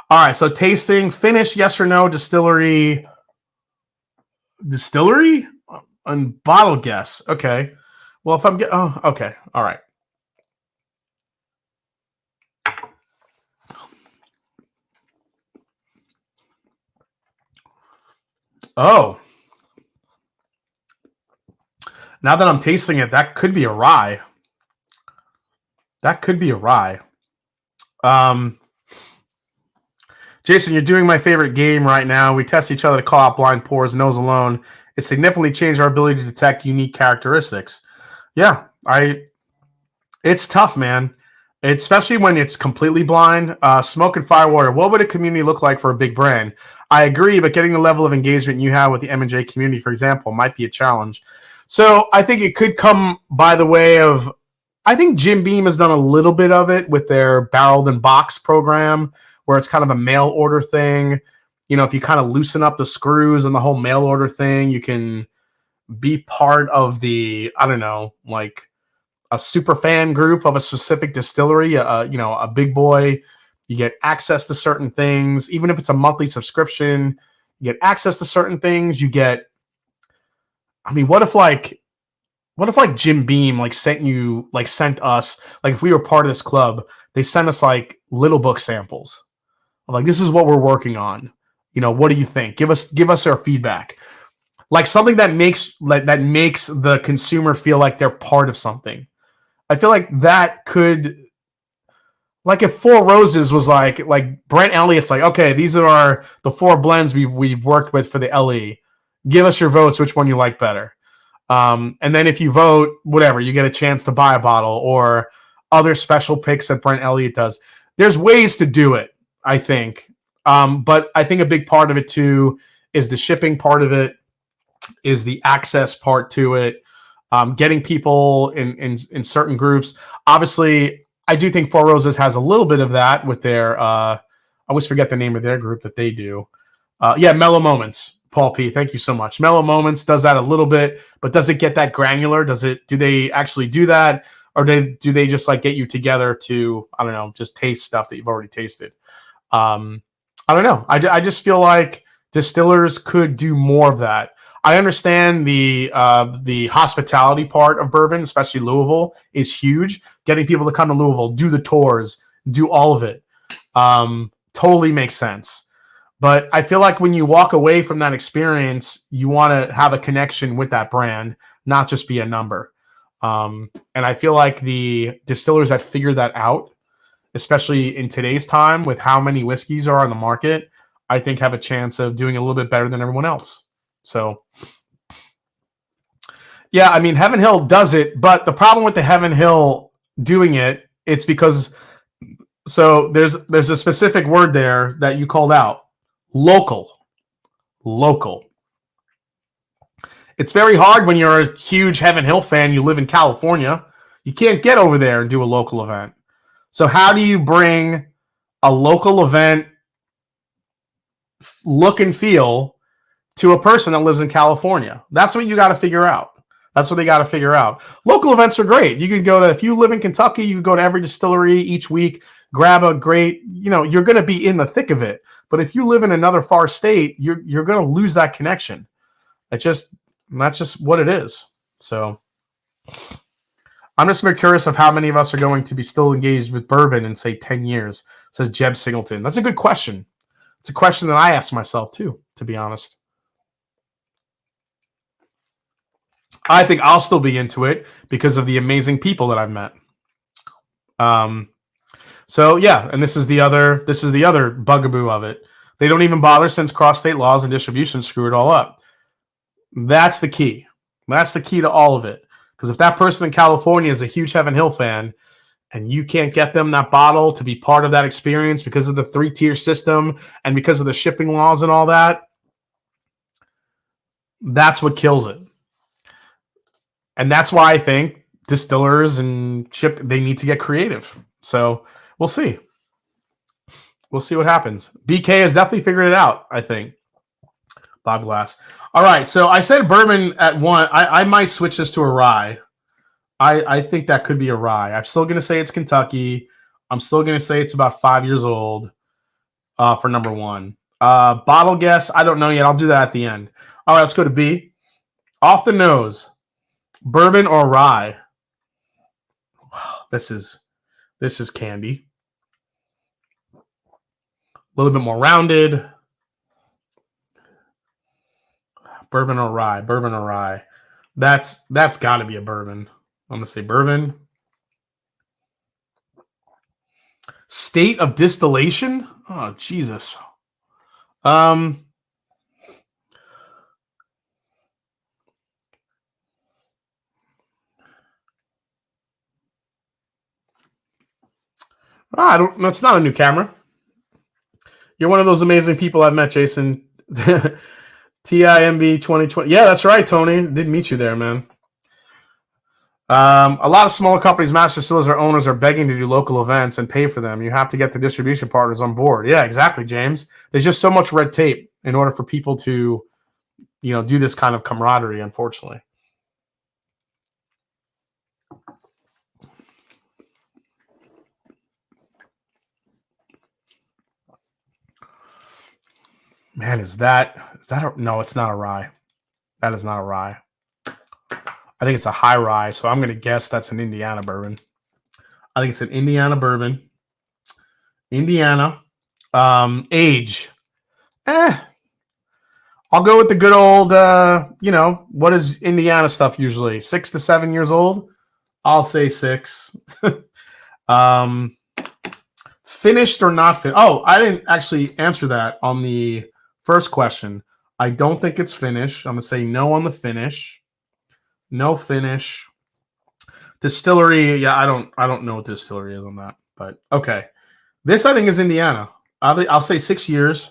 All right. So tasting, finish, yes or no, distillery, and bottle guess. Okay. Well, if I'm okay. All right. Oh. Now that I'm tasting it, that could be a rye. That could be a rye. Jason, you're doing my favorite game right now. We test each other to call out blind pours, nose alone. It significantly changed our ability to detect unique characteristics. Yeah, it's tough, man. Especially when it's completely blind. Smoke and Firewater, what would a community look like for a big brand? I agree, but getting the level of engagement you have with the M&J community, for example, might be a challenge. So I think it could come by the way of, I think Jim Beam has done a little bit of it with their barreled and box program, where it's kind of a mail order thing. If you kind of loosen up the screws and the whole mail order thing, you can be part of the, I don't know, like a super fan group of a specific distillery, a big boy. You get access to certain things, even if it's a monthly subscription, you get access to certain things. You get, what if Jim Beam sent us, if we were part of this club, they sent us like little book samples. Like, this is what we're working on. What do you think? Give us our feedback. Like something that makes the consumer feel like they're part of something. I feel like that could, like if Four Roses was like Brent Elliott's like, okay, these are the 4 blends we've worked with for the LE. Give us your votes, which one you like better. And then if you vote, whatever, you get a chance to buy a bottle or other special picks that Brent Elliott does. There's ways to do it, I think. But I think a big part of it too is the shipping part of it, is the access part to it, getting people in certain groups. Obviously, I do think Four Roses has a little bit of that with their, I always forget the name of their group that they do. Mellow Moments. Paul P, thank you so much. Mellow Moments does that a little bit, but does it get that granular? Do they actually do that? Or do they just like get you together to, I don't know, just taste stuff that you've already tasted? I don't know. I just feel like distillers could do more of that. I understand the hospitality part of bourbon, especially Louisville, is huge. Getting people to come to Louisville, do the tours, do all of it, totally makes sense. But I feel like when you walk away from that experience, you want to have a connection with that brand, not just be a number. And I feel like the distillers that figure that out, especially in today's time with how many whiskeys are on the market, I think have a chance of doing a little bit better than everyone else. So, yeah, I mean, Heaven Hill does it, but the problem with the Heaven Hill doing it, it's because, so there's a specific word there that you called out. Local. It's very hard when you're a huge Heaven Hill fan. You live in California. You can't get over there and do a local event. So how do you bring a local event look and feel to a person that lives in California? That's what you got to figure out. That's what they got to figure out. Local events are great. You can go to, if you live in Kentucky, you can go to every distillery each week, grab a great, you're going to be in the thick of it. But if you live in another far state, you're going to lose that connection. That's just what it is. So I'm just very curious of how many of us are going to be still engaged with bourbon in, say, 10 years, says Jeb Singleton. That's a good question. It's a question that I ask myself, too, to be honest. I think I'll still be into it because of the amazing people that I've met. So yeah, and this is the other bugaboo of it. They don't even bother since cross-state laws and distribution screw it all up. That's the key. That's the key to all of it. Because if that person in California is a huge Heaven Hill fan and you can't get them that bottle to be part of that experience because of the 3-tier system and because of the shipping laws and all that, that's what kills it. And that's why I think distillers and they need to get creative. So we'll see. We'll see what happens. BK has definitely figured it out, I think. Bob Glass. All right, so I said bourbon at 1. I might switch this to a rye. I think that could be a rye. I'm still going to say it's Kentucky. I'm still going to say it's about 5 years old for number 1. Bottle guess, I don't know yet. I'll do that at the end. All right, let's go to B. Off the nose, bourbon or rye? This is candy. A little bit more rounded. Bourbon or rye? Bourbon or rye? That's got to be a bourbon. I'm going to say bourbon. State of distillation? Oh, Jesus. I don't. That's not a new camera. You're one of those amazing people I've met, Jason. TIMB 2020. Yeah, that's right, Tony. Didn't meet you there, man. A lot of smaller companies, master distillers or owners are begging to do local events and pay for them. You have to get the distribution partners on board. Yeah, exactly, James. There's just so much red tape in order for people to, do this kind of camaraderie, unfortunately. Man, is that no, it's not a rye. That is not a rye. I think it's a high rye, so I'm going to guess that's an Indiana bourbon. I think it's an Indiana bourbon. Indiana. Age. I'll go with the good old, what is Indiana stuff usually? 6 to 7 years old? I'll say 6. Finished or not finished? Oh, I didn't actually answer that on the first question. I don't think it's finished. I'm going to say no on the finish. No finish. Distillery, yeah, I don't know what distillery is on that, but okay. This I think is Indiana. I'll say 6 years.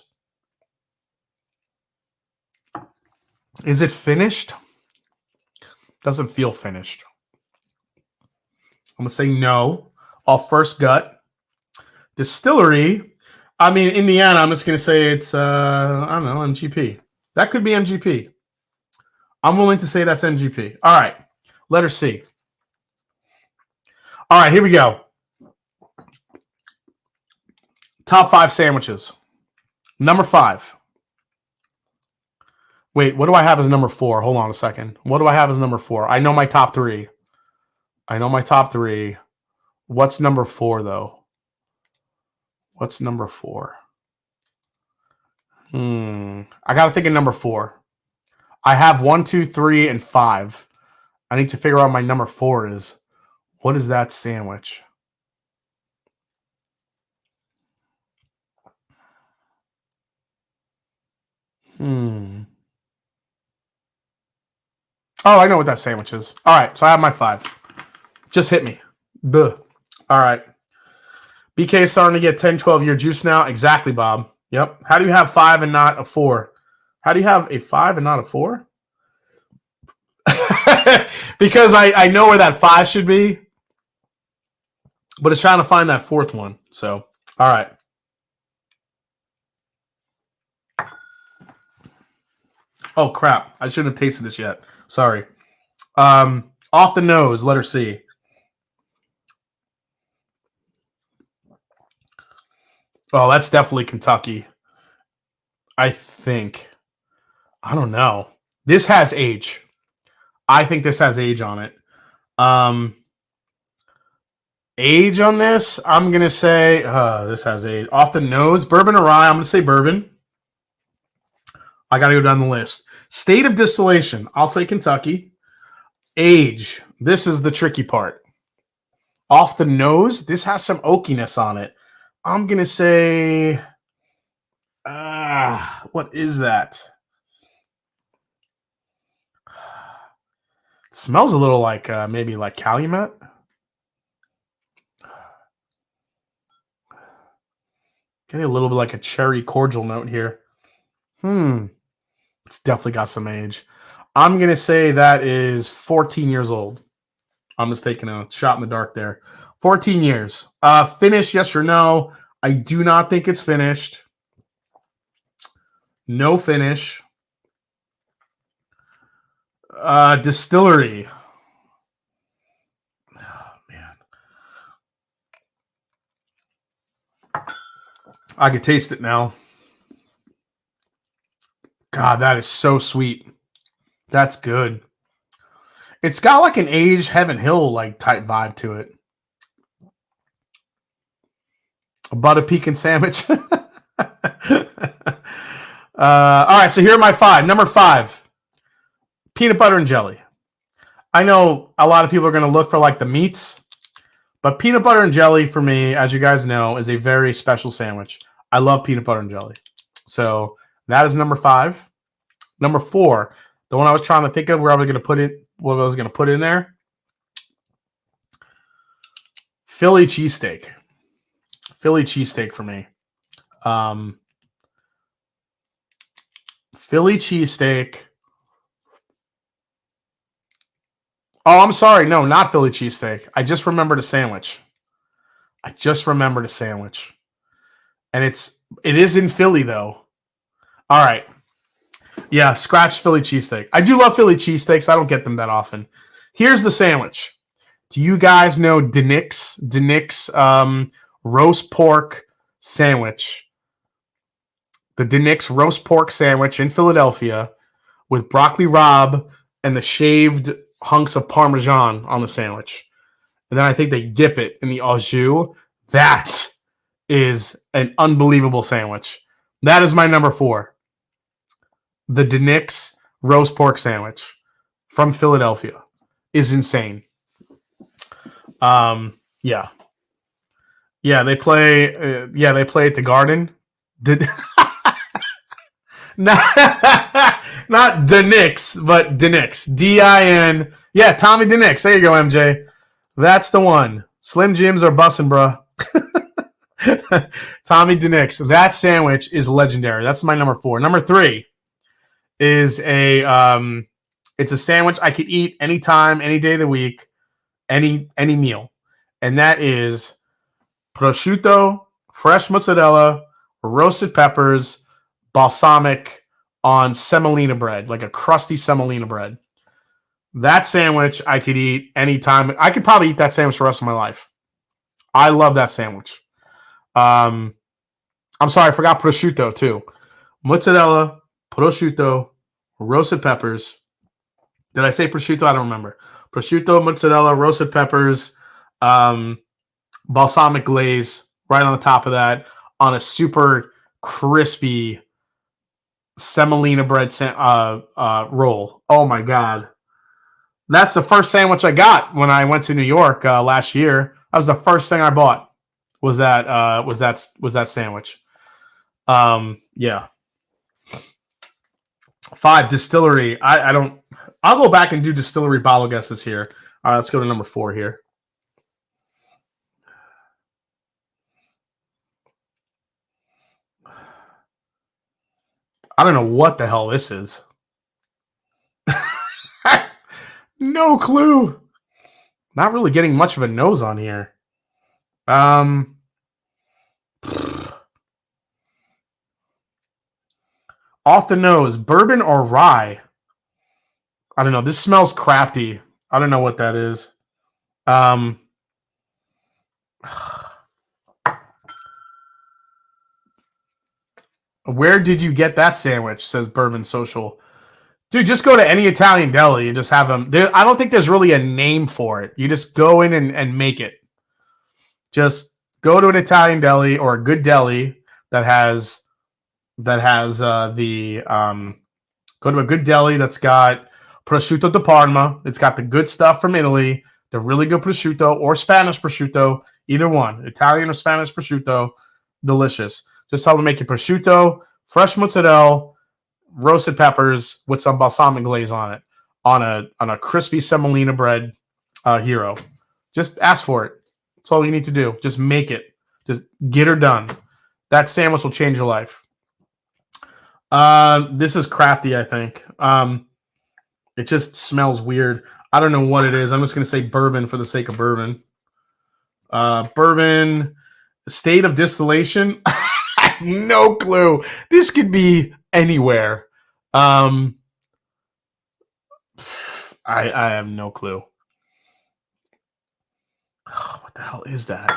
Is it finished? Doesn't feel finished. I'm gonna say no. Off first gut. Distillery. I mean Indiana. I'm just gonna say it's I don't know, MGP. That could be MGP. I'm willing to say that's MGP. All right. Letter C. All right, here we go. Top 5 sandwiches. Number 5. Wait, what do I have as number 4? Hold on a second. What do I have as number 4? I know my top 3. What's number 4, though? What's number 4? I got to think of number 4. I have 1, 2, 3, and 5. I need to figure out my number 4 is. What is that sandwich? Oh, I know what that sandwich is. All right, so I have my 5. Just hit me. Buh. All right. BK is starting to get 10, 12-year juice now. Exactly, Bob. Yep. How do you have 5 and not a 4? How do you have a 5 and not a 4? Because I know where that 5 should be, but it's trying to find that 4th one. So, all right. Oh, crap. I shouldn't have tasted this yet. Sorry. Off the nose, letter C. Oh, that's definitely Kentucky. I think. I don't know. This has age. I think this has age on it. Age on this, I'm going to say, this has age. Off the nose, bourbon or rye, I'm going to say bourbon. I got to go down the list. State of distillation, I'll say Kentucky. Age, this is the tricky part. Off the nose, this has some oakiness on it. I'm going to say, what is that? It smells a little like maybe like Calumet. Getting a little bit like a cherry cordial note here. It's definitely got some age. I'm going to say that is 14 years old. I'm just taking a shot in the dark there. 14 years. Finished, yes or no? I do not think it's finished. No finish. Distillery. Oh, man. I could taste it now. God, that is so sweet. That's good. It's got like an aged Heaven Hill like type vibe to it. A butter pecan sandwich. All right, so here are my 5. Number 5, peanut butter and jelly. I know a lot of people are going to look for like the meats, but peanut butter and jelly for me, as you guys know, is a very special sandwich. I love peanut butter and jelly. So that is number 5. Number 4, the one I was trying to think of where I was going to put it, what I was going to put in there. Philly cheesesteak. Philly cheesesteak for me. Philly cheesesteak. Oh, I'm sorry. No, not Philly cheesesteak. I just remembered a sandwich. And it is in Philly, though. All right. Yeah, scratch Philly cheesesteak. I do love Philly cheesesteaks. I don't get them that often. Here's the sandwich. Do you guys know DeNick's? DeNick's roast pork sandwich. The DeNick's roast pork sandwich in Philadelphia with broccoli rabe and the shaved hunks of Parmesan on the sandwich. And then I think they dip it in the au jus. That is an unbelievable sandwich. That is my number 4. The DeNick's roast pork sandwich from Philadelphia is insane. Yeah. Yeah, they play at the Garden. Not DeNick's, but DeNick's. D-I-N. Yeah, Tommy DeNick's. There you go, MJ. That's the one. Slim Jims are bussin', bruh. Tommy DeNick's. That sandwich is legendary. That's my number 4. Number 3 is it's a sandwich I could eat anytime, any day of the week, any meal. And that is prosciutto, fresh mozzarella, roasted peppers, balsamic on semolina bread, like a crusty semolina bread. That sandwich I could eat anytime. I could probably eat that sandwich the rest of my life. I love that sandwich. I'm sorry, I forgot prosciutto too. Mozzarella, prosciutto, roasted peppers. Did I say prosciutto? I don't remember. Prosciutto, mozzarella, roasted peppers, balsamic glaze right on the top of that on a super crispy semolina bread roll. Oh my God. That's the first sandwich I got when I went to New York last year. That was the first thing I bought. Was that sandwich? Yeah. 5, distillery. I don't. I'll go back and do distillery bottle guesses here. All right, let's go to number 4 here. I don't know what the hell this is. No clue. Not really getting much of a nose on here. Off the nose, bourbon or rye? I don't know. This smells crafty. I don't know what that is. Where did you get that sandwich? Says Bourbon Social. Dude, just go to any Italian deli and just have them. I don't think there's really a name for it. You just go in and make it. Just go to an Italian deli or a good deli that has go to a good deli that's got prosciutto di Parma. It's got the good stuff from Italy, the really good prosciutto or Spanish prosciutto, either one, Italian or Spanish prosciutto, delicious. Just tell them to make your prosciutto, fresh mozzarella, roasted peppers with some balsamic glaze on it, on a crispy semolina bread hero. Just ask for it. That's all you need to do. Just make it. Just get her done. That sandwich will change your life. This is crafty, I think. It just smells weird. I don't know what it is. I'm just going to say bourbon for the sake of bourbon. Bourbon, state of distillation. No clue. This could be anywhere. I have no clue. What the hell is that?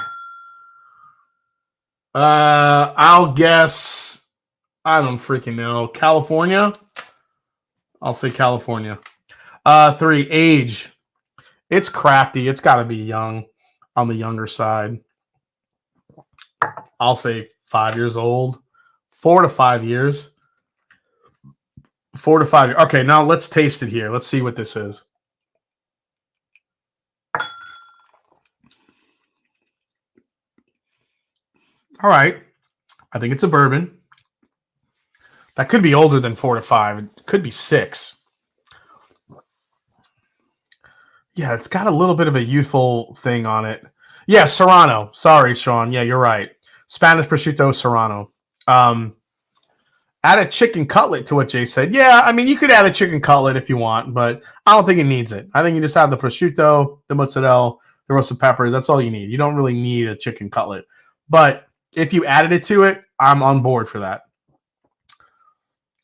I'll guess. I don't freaking know. California? I'll say California. 3, age. It's crafty. It's got to be young, on the younger side. I'll say 5 years old. 4 to 5 years. 4 to 5 years. Okay, now let's taste it here. Let's see what this is. All right. I think it's a bourbon. That could be older than 4 to 5. It could be 6. Yeah, it's got a little bit of a youthful thing on it. Yeah, Serrano. Sorry, Sean. Yeah, you're right. Spanish prosciutto Serrano. Add a chicken cutlet to what Jay said. Yeah, I mean, you could add a chicken cutlet if you want, but I don't think it needs it. I think you just have the prosciutto, the mozzarella, the roasted pepper. That's all you need. You don't really need a chicken cutlet. But if you added it to it, I'm on board for that.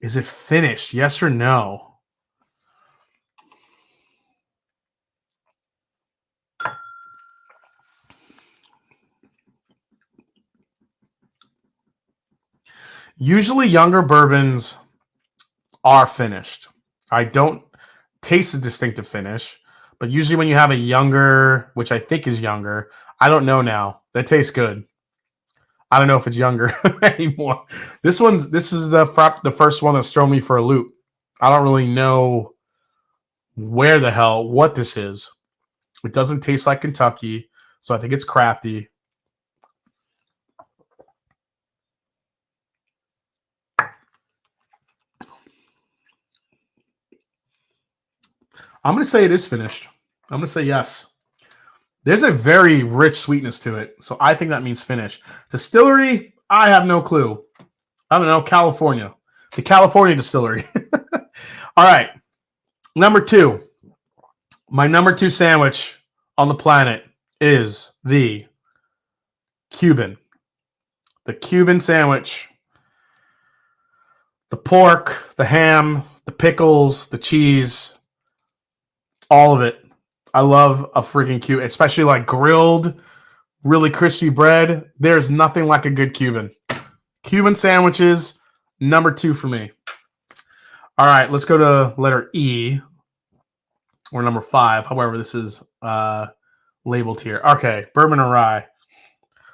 Is it finished? Yes or no? Usually younger bourbons are finished. I don't taste a distinctive finish, but usually when you have a younger, which I think is younger, I don't know now. That tastes good. I don't know if it's younger anymore. This is the first one that's thrown me for a loop. I don't really know what this is. It doesn't taste like Kentucky, so I think it's crafty. I'm going to say it is finished. I'm going to say yes. There's a very rich sweetness to it, so I think that means finished. Distillery, I have no clue. I don't know. California. The California distillery. All right. Number 2. My number 2 sandwich on the planet is the Cuban. The Cuban sandwich. The pork, the ham, the pickles, the cheese, all of it. I love a freaking Cuban, especially like grilled, really crispy bread. There's nothing like a good Cuban. Cuban sandwiches, number 2 for me. All right, let's go to letter E, or number 5. However, this is labeled here. Okay, bourbon or rye.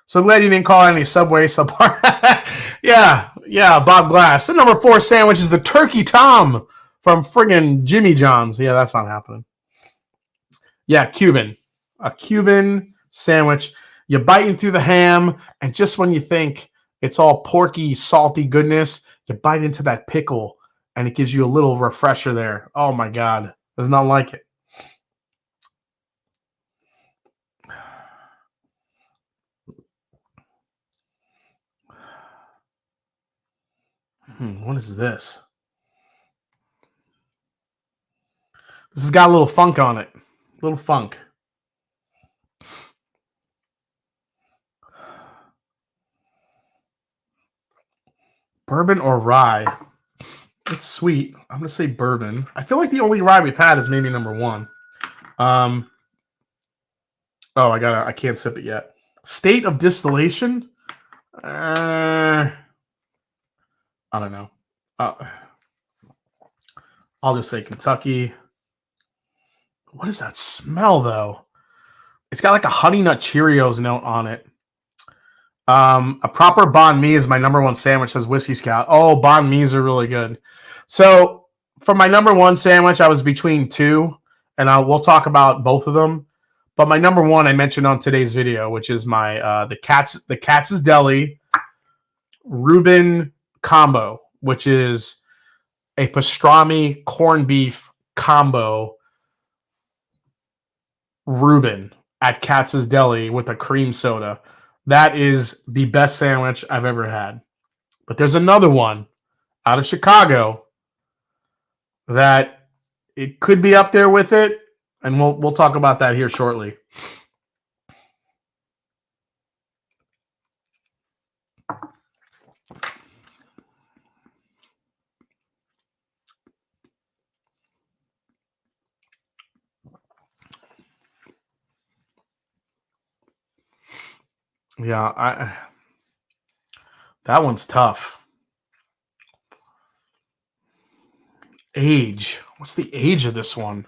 So I'm glad you didn't call it any Subway subpar. yeah, Bob Glass. The number 4 sandwich is the Turkey Tom from friggin' Jimmy John's. Yeah, that's not happening. Yeah, Cuban. A Cuban sandwich. You're biting through the ham, and just when you think it's all porky, salty goodness, you bite into that pickle, and it gives you a little refresher there. Oh my God. Does not like it. What is this? This has got a little funk on it. A little funk. Bourbon or rye? It's sweet. I'm going to say bourbon. I feel like the only rye we've had is maybe number 1. Oh, I can't sip it yet. State of distillation? I don't know. I'll just say Kentucky. What does that smell, though? It's got like a Honey Nut Cheerios note on it. A proper banh mi is my number 1 sandwich, says Whiskey Scout. Oh, banh mi's are really good. So for my number 1 sandwich, I was between 2, and we'll talk about both of them. But my number 1 I mentioned on today's video, which is my the Katz's Deli Reuben combo, which is a pastrami corned beef combo Reuben at Katz's Deli with a cream soda. That is the best sandwich I've ever had. But there's another one out of Chicago that it could be up there with it, and we'll talk about that here shortly. Yeah, that one's tough. Age. What's the age of this one?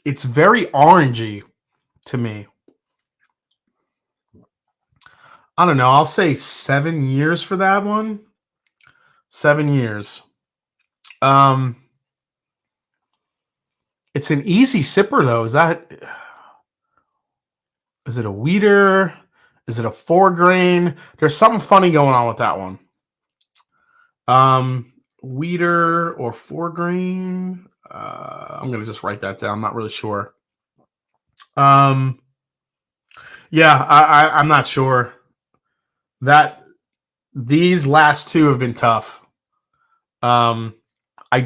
It's very orangey to me. I don't know. I'll say 7 years for that one. 7 years. It's an easy sipper, though. Is it a wheater? Is it a 4-grain? There's something funny going on with that one. Wheater or 4-grain? I'm going to just write that down. I'm not really sure. Yeah, I'm not sure. These last 2 have been tough. I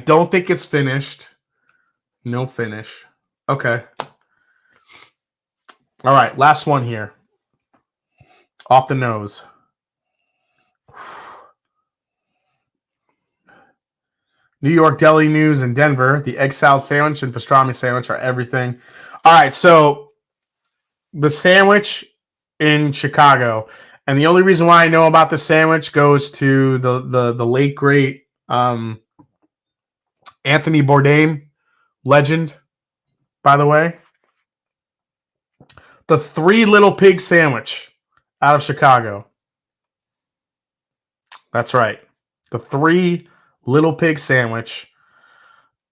don't think it's finished. No finish. Okay. All right, last one here. Off the nose. New York Deli News in Denver. The egg salad sandwich and pastrami sandwich are everything. All right, so the sandwich in Chicago, and the only reason why I know about the sandwich goes to the late great Anthony Bourdain, legend, by the way. The 3 Little Pig sandwich out of Chicago. That's right. The 3 Little Pig sandwich.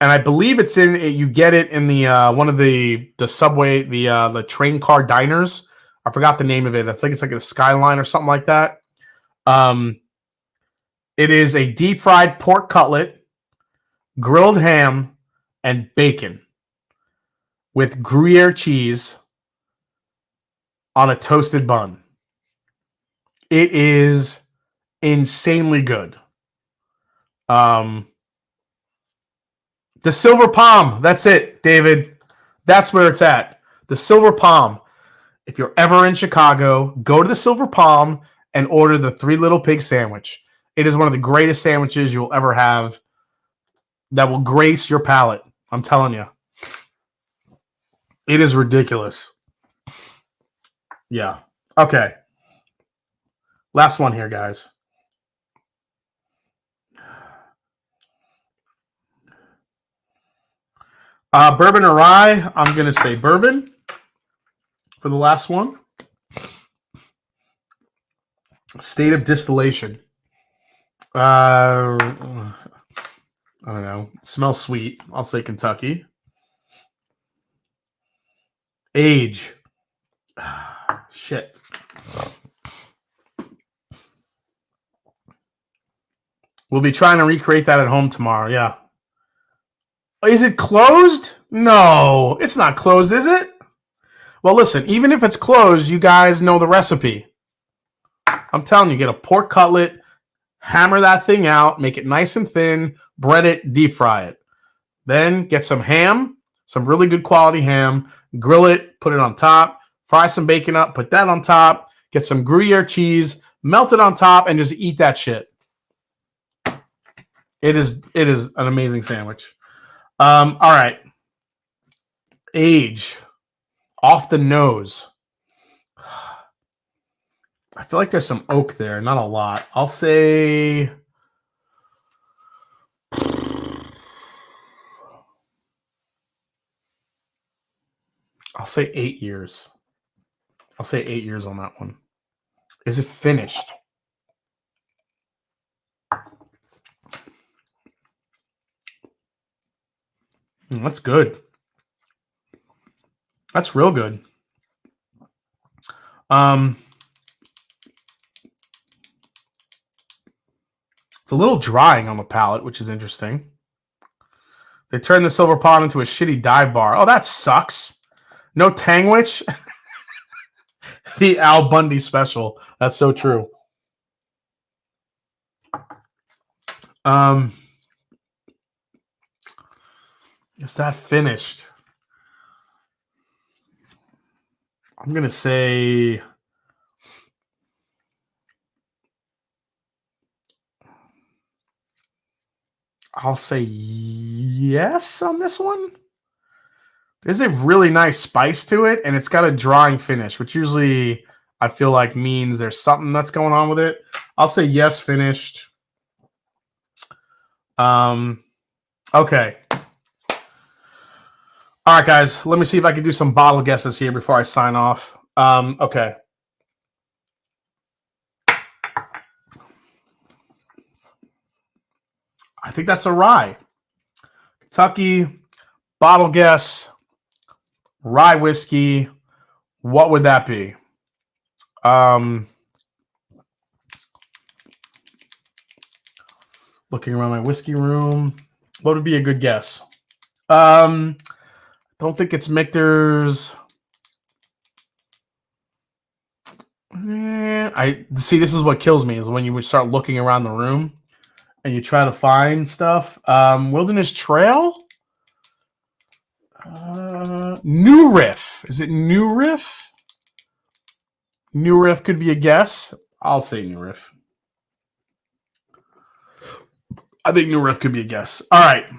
And I believe it's you get it in the one of the Subway, the train car diners. I forgot the name of it. I think it's like a Skyline or something like that. It is a deep fried pork cutlet, grilled ham, and bacon with Gruyere cheese on a toasted bun. It is insanely good. The Silver Palm. That's it, David. That's where it's at. The Silver Palm. If you're ever in Chicago, go to the Silver Palm and order the 3 Little Pig sandwich. It is one of the greatest sandwiches you'll ever have that will grace your palate. I'm telling you. It is ridiculous. Yeah. Okay. Last one here, guys. Bourbon or rye? I'm going to say bourbon for the last one. State of distillation. I don't know. Smells sweet. I'll say Kentucky. Age. Shit. We'll be trying to recreate that at home tomorrow. Yeah. Is it closed? No, it's not closed, is it? Well, listen, even if it's closed, you guys know the recipe. I'm telling you, get a pork cutlet, hammer that thing out, make it nice and thin, bread it, deep fry it. Then get some ham, some really good quality ham, grill it, put it on top, fry some bacon up, put that on top, get some Gruyere cheese, melt it on top, and just eat that shit. It is an amazing sandwich. All right. Age. Off the nose. I feel like there's some oak there, not a lot. I'll say 8 years. I'll say 8 years on that one. Is it finished? That's good. That's real good. It's a little drying on the palate, which is interesting. They turned the Silver Pond into a shitty dive bar. Oh, that sucks. No Tangwich. The Al Bundy special. That's so true. Is that finished? I'm going to say I'll say yes on this one. There's a really nice spice to it, and it's got a drying finish, which usually I feel like means there's something that's going on with it. I'll say yes, finished. Okay. All right, guys. Let me see if I can do some bottle guesses here before I sign off. Okay. I think that's a rye. Kentucky, bottle guess, rye whiskey. What would that be? Looking around my whiskey room. What would be a good guess? Don't think it's Michter's. I see. This is what kills me is when you would start looking around the room and you try to find stuff. Wilderness Trail. New Riff. Is it New Riff? New Riff could be a guess. I'll say New Riff. I think New Riff could be a guess. All right.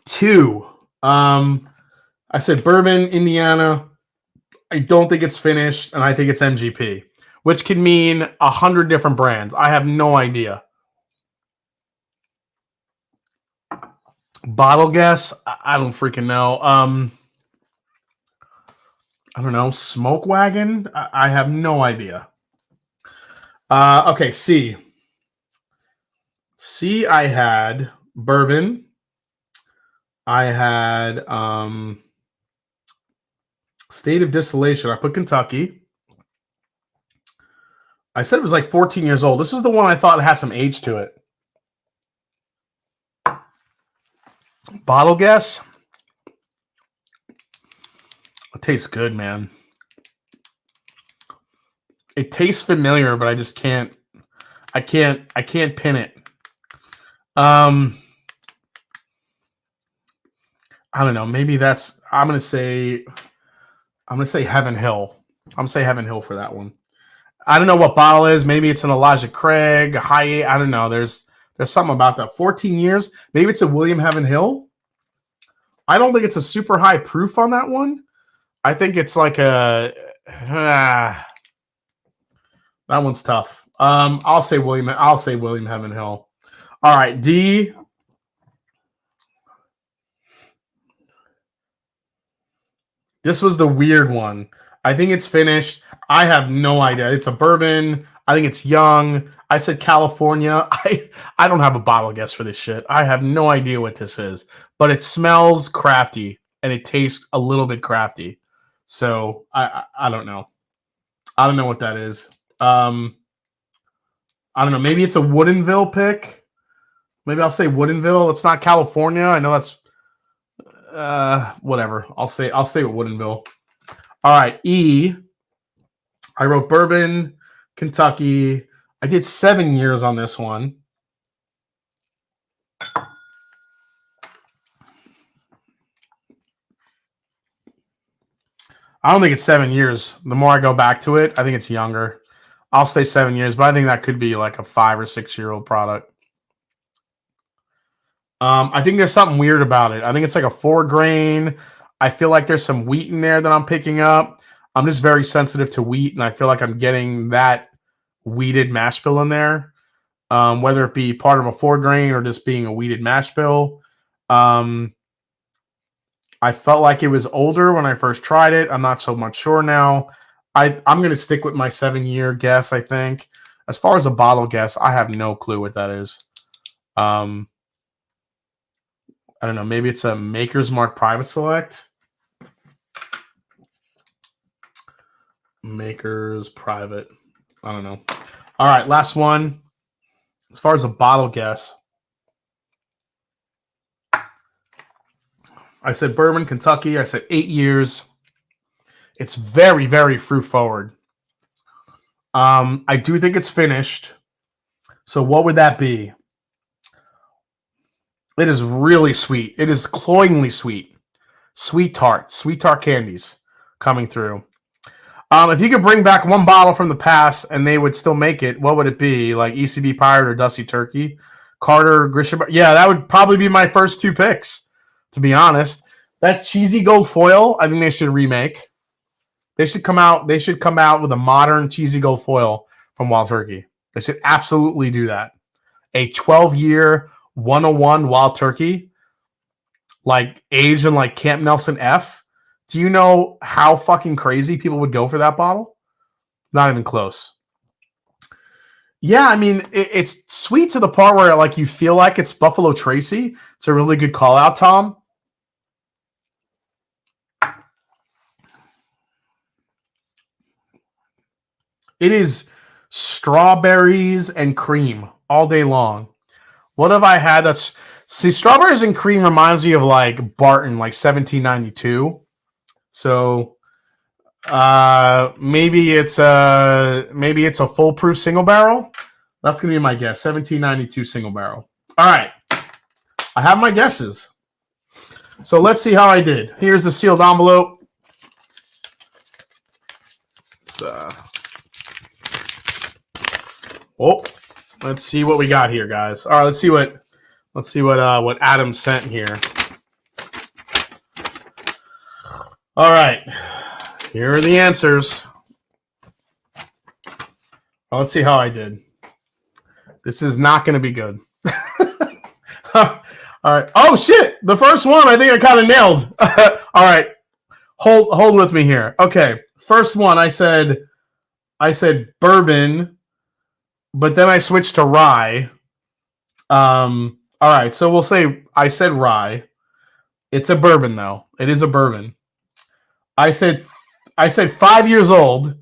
2. I said bourbon, Indiana. I don't think it's finished, and I think it's MGP, which can mean 100 different brands. I have no idea. Bottle guess? I don't freaking know. I don't know. Smoke Wagon? I have no idea. Okay, C. C, I had bourbon. I had state of distillation. I put Kentucky. I said it was like 14 years old. This was the one I thought had some age to it. Bottle guess. It tastes good, man. It tastes familiar, but I just can't. I can't pin it. I don't know. Maybe that's. I'm gonna say Heaven Hill. I'm gonna say Heaven Hill for that one. I don't know what bottle is. Maybe it's an Elijah Craig, a high. I don't know. There's something about that. 14 years. Maybe it's a William Heaven Hill. I don't think it's a super high proof on that one. I think it's like a that one's tough. I'll say William Heaven Hill. All right, D. This was the weird one. I think it's finished. I have no idea. It's a bourbon. I think it's young. I said California. I don't have a bottle guess for this shit. I have no idea what this is, but it smells crafty and it tastes a little bit crafty. So I don't know. I don't know what that is. I don't know. Maybe it's a Woodinville pick. Maybe I'll say Woodinville. It's not California. I know that's whatever. I'll say Woodinville. All right, E. I wrote bourbon, Kentucky. I did 7 years on this one. I don't think it's 7 years. The more I go back to it, I think it's younger. I'll say 7 years, but I think that could be like a 5 or 6 year old product. I think there's something weird about it. I think it's like a 4 grain. I feel like there's some wheat in there that I'm picking up. I'm just very sensitive to wheat, and I feel like I'm getting that wheated mash bill in there, whether it be part of a 4 grain or just being a wheated mash bill. I felt like it was older when I first tried it. I'm not so much sure now. I'm going to stick with my 7 year guess, I think. As far as a bottle guess, I have no clue what that is. I don't know. Maybe it's a Maker's Mark Private Select. Maker's Private. I don't know. All right, last one. As far as a bottle guess, I said bourbon, Kentucky. I said 8 years. It's very, very fruit forward. I do think it's finished. So what would that be? It is really sweet. It is cloyingly sweet. Sweet tart candies coming through. If you could bring back one bottle from the past and they would still make it, what would it be? Like ECB Pirate or Dusty Turkey? Carter, Grisham? Yeah, that would probably be my first 2 picks, to be honest. That cheesy gold foil, I think they should remake. They should come out with a modern cheesy gold foil from Wild Turkey. They should absolutely do that. A 12-year 101 Wild Turkey, like aged in like Camp Nelson F. Do you know how fucking crazy people would go for that bottle? Not even close. Yeah, I mean, it's sweet to the part where like you feel like it's Buffalo Tracy. It's a really good call out, Tom. It is strawberries and cream all day long. What have I had that's... See, strawberries and cream reminds me of like Barton, like 1792. So maybe it's a foolproof single barrel. That's gonna be my guess. 1792 single barrel. All right, I have my guesses. So let's see how I did. Here's the sealed envelope. Let's see what we got here, guys. All right, let's see what Adam sent here. All right, here are the answers. Well, let's see how I did. This is not going to be good. All right. Oh shit! The first one I think I kind of nailed. All right, hold with me here. Okay, first one I said bourbon, but then I switched to rye. All right, so we'll say I said rye. It's a bourbon though. It is a bourbon. I said 5 years old.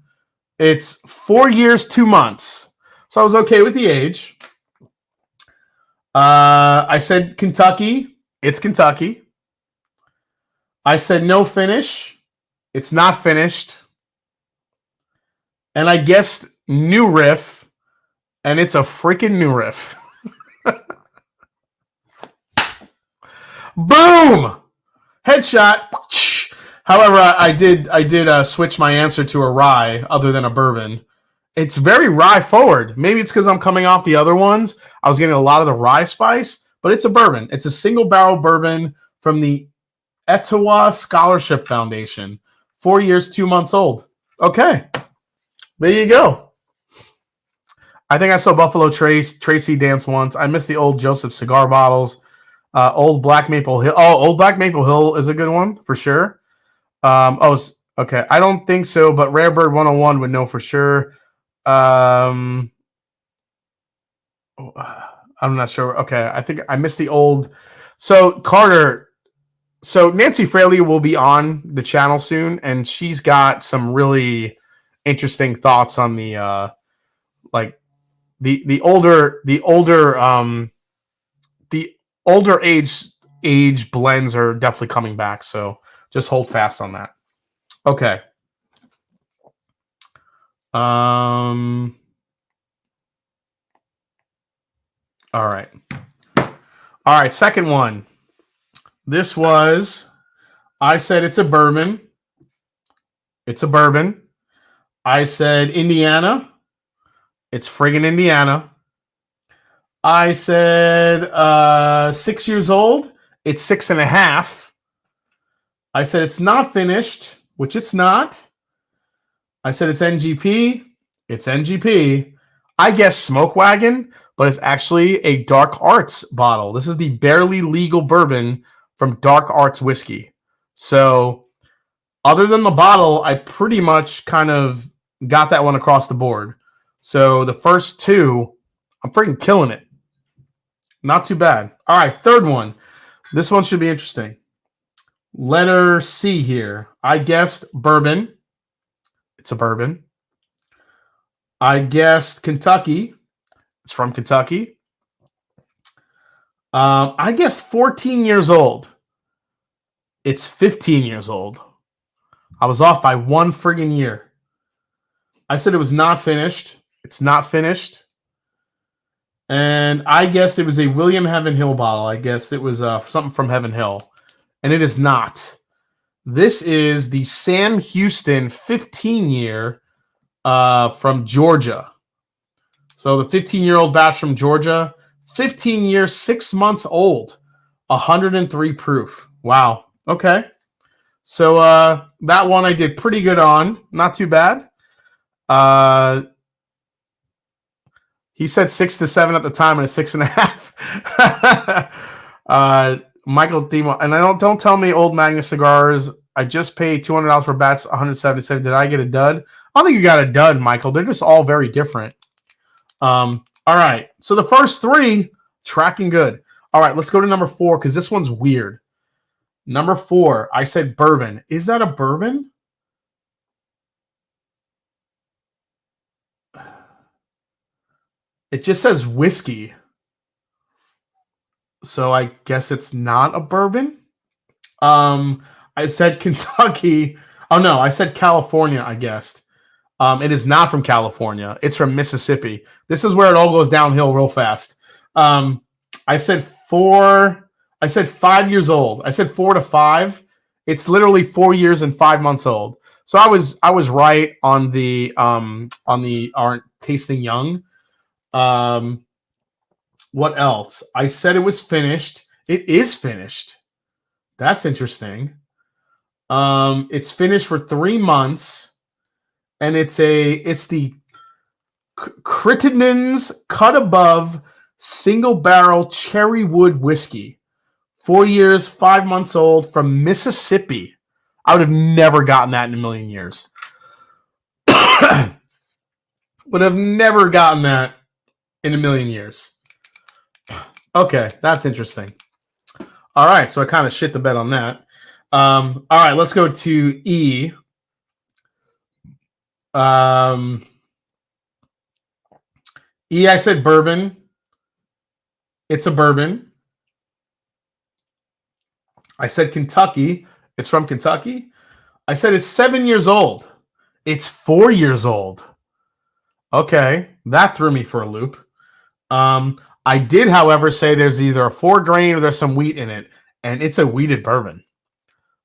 It's 4 years, 2 months. So I was okay with the age. I said Kentucky. It's Kentucky. I said no finish. It's not finished. And I guessed new riff. And it's a freaking new riff. Boom! Headshot. However, I did switch my answer to a rye other than a bourbon. It's very rye forward. Maybe it's because I'm coming off the other ones. I was getting a lot of the rye spice, but it's a bourbon. It's a single barrel bourbon from the Etowah Scholarship Foundation. 4 years, 2 months old. Okay. There you go. I think I saw Buffalo Tracy dance once. I miss the old Joseph cigar bottles. Old Black Maple Hill. Oh, Old Black Maple Hill is a good one for sure. Okay. I don't think so, but Rarebird 101 would know for sure. I'm not sure. Okay. I think I missed the old. So, Carter. So, Nancy Fraley will be on the channel soon, and she's got some really interesting thoughts on the the older age blends are definitely coming back. So just hold fast on that. Okay. All right. All right. Second one. This was, I said it's a bourbon. It's a bourbon. I said Indiana. It's friggin' Indiana. I said 6 years old. It's 6.5. I said it's not finished, which it's not. I said it's NGP. It's NGP. I guess Smoke Wagon, but it's actually a Dark Arts bottle. This is the barely legal bourbon from Dark Arts Whiskey. So other than the bottle, I pretty much kind of got that one across the board. So the first two, I'm freaking killing it. Not too bad. All right, third one. This one should be interesting. Letter C here. I guessed bourbon. It's a bourbon. I guessed Kentucky. It's from Kentucky. I guessed 14 years old. It's 15 years old. I was off by one friggin' year. I said it was not finished. It's not finished. And I guessed it was a William Heaven Hill bottle. I guessed it was something from Heaven Hill. And it is not. This is the Sam Houston 15-year from Georgia. So the 15-year-old batch from Georgia, 15 years, 6 months old, 103 proof. Wow. Okay. So that one I did pretty good on. Not too bad. He said 6 to 7 at the time, and it's 6.5. Michael Themo, and don't tell me Old Magnus cigars. I just paid $200 for bats, 177. Did I get a dud? I don't think you got a dud, Michael. They're just all very different. All right. So the first three tracking good. All right, let's go to number 4 because this one's weird. Number 4, I said bourbon. Is that a bourbon? It just says whiskey. So I guess it's not a bourbon. I said Kentucky. Oh, no, I said California, I guessed. It is not from California. It's from Mississippi. This is where it all goes downhill real fast. I said 4. I said 5 years old. I said 4 to 5. It's literally 4 years and 5 months old. So I was right on the aren't tasting young. What else? I said it was finished. It is finished. That's interesting. It's finished for 3 months, and it's the Crittenden's Cut Above Single Barrel Cherry Wood Whiskey. 4 years, 5 months old from Mississippi. I would have never gotten that in a million years. Would have never gotten that in a million years. Okay, that's interesting. All right, so I kind of shit the bed on that. All right, let's go to E. E, I said bourbon. It's a bourbon. I said Kentucky. It's from Kentucky. I said it's 7 years old. It's 4 years old. Okay, that threw me for a loop. I did, however, say there's either a 4 grain or there's some wheat in it, and it's a wheated bourbon.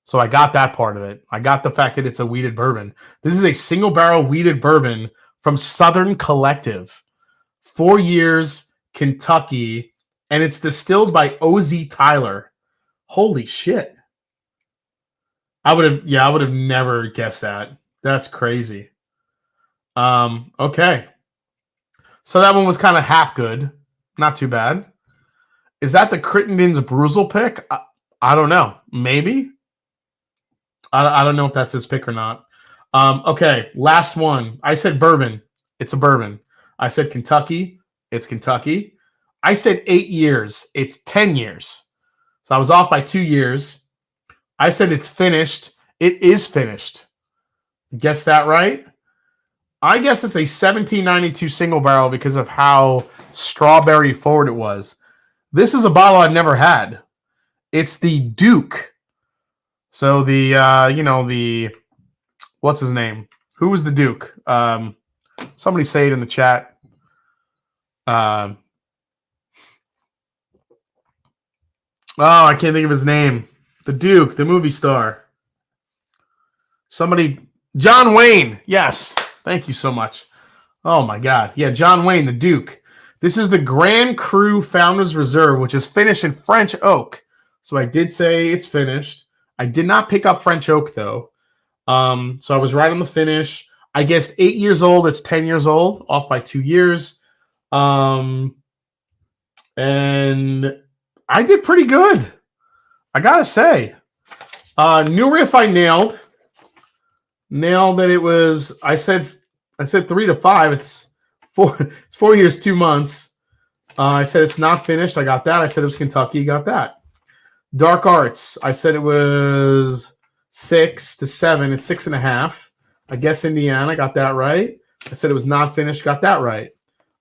So I got that part of it. I got the fact that it's a wheated bourbon. This is a single barrel wheated bourbon from Southern Collective. 4 years, Kentucky, and it's distilled by O.Z. Tyler. Holy shit. I would have never guessed that. That's crazy. Okay. So that one was kind of half good. Not too bad. Is that the Crittenden's Bruzel pick? I don't know. Maybe. I don't know if that's his pick or not. Okay, last one. I said bourbon. It's a bourbon. I said Kentucky. It's Kentucky. I said 8 years. It's 10 years. So I was off by 2 years. I said it's finished. It is finished. Guess that right? I guess it's a 1792 single barrel because of how strawberry forward it was. This is a bottle I've never had. It's the Duke. So the the what's his name? Who was the Duke? Somebody say it in the chat. Oh, I can't think of his name. The Duke, the movie star. Somebody, John Wayne. Yes, thank you so much. Oh my God, yeah, John Wayne, the Duke. This is the Grand Cru Founders Reserve, which is finished in French oak. So I did say it's finished. I did not pick up French oak though. So I was right on the finish. I guessed 8 years old. It's 10 years old, off by 2 years. And I did pretty good. I gotta say. New riff I nailed. Nailed that it was. I said 3 to 5. It's 4 years, 2 months. I said it's not finished. I got that. I said it was Kentucky. Got that. Dark Arts. I said it was 6 to 7. It's 6.5. I guess Indiana. Got that right. I said it was not finished. Got that right.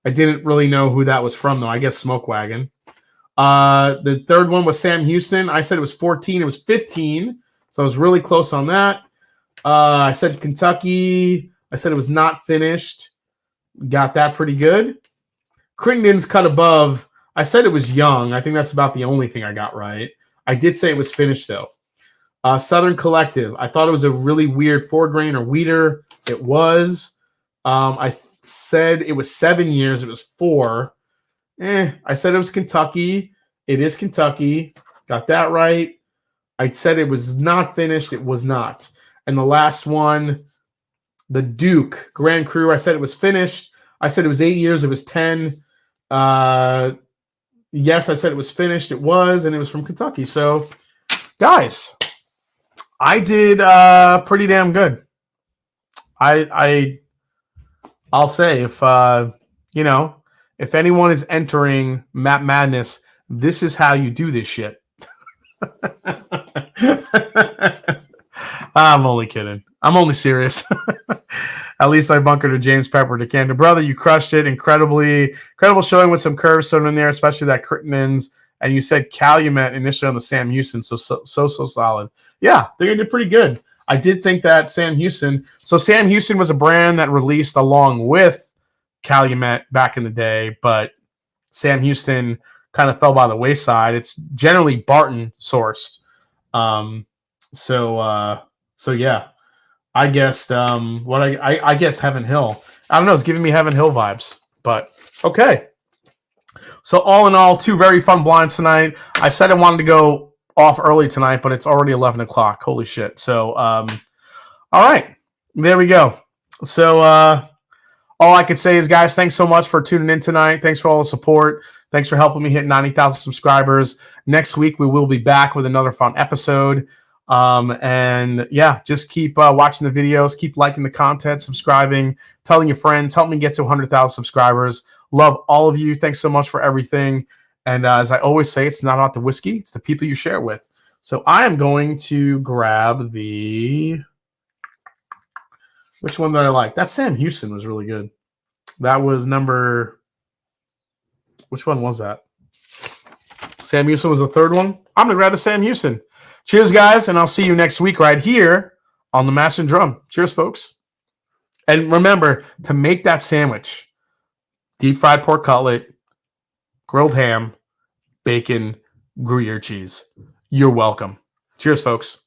I didn't really know who that was from though. I guess Smoke Wagon. The third one was Sam Houston. I said it was 14. It was 15. So I was really close on that. I said Kentucky. I said it was not finished. Got that pretty good. Crittenden's cut above. I said it was young. I think that's about the only thing I got right. I did say it was finished though. Southern Collective. I thought it was a really weird 4-grain or wheater. It was. I said it was 7 years. It was 4. I said it was Kentucky. It is Kentucky. Got that right. I said it was not finished. It was not. And the last one, the Duke Grand Cru. I said it was finished. I said it was 8 years. It was 10. Yes, I said it was finished. It was, and it was from Kentucky. So, guys, I did pretty damn good. I'll say if if anyone is entering Map Madness, this is how you do this shit. I'm only kidding. I'm only serious. At least I bunkered to James Pepper to Canada. Brother, you crushed it. Incredible showing with some curves thrown in there, especially that Crittenden's. And you said Calumet initially on the Sam Houston, so solid. Yeah, they did pretty good. I did think that Sam Houston. So Sam Houston was a brand that released along with Calumet back in the day, but Sam Houston kind of fell by the wayside. It's generally Barton sourced. So yeah, I guessed I guessed Heaven Hill. I don't know, it's giving me Heaven Hill vibes, but okay. So all in all, 2 very fun blinds tonight. I said I wanted to go off early tonight, but it's already 11 o'clock. Holy shit. So, all right, there we go. So all I could say is, guys, thanks so much for tuning in tonight. Thanks for all the support. Thanks for helping me hit 90,000 subscribers. Next week, we will be back with another fun episode. And yeah, just keep watching the videos, keep liking the content, subscribing, telling your friends, help me get to 100,000 subscribers. Love all of you. Thanks so much for everything. And as I always say, it's not about the whiskey, it's the people you share with. So I am going to grab the... Which one did I like? That Sam Houston was really good. That was number... Which one was that? Sam Houston was the third one. I'm going to grab the Sam Houston. Cheers, guys, and I'll see you next week right here on the Mash and Drum. Cheers, folks. And remember to make that sandwich. Deep fried pork cutlet, grilled ham, bacon, Gruyere cheese. You're welcome. Cheers, folks.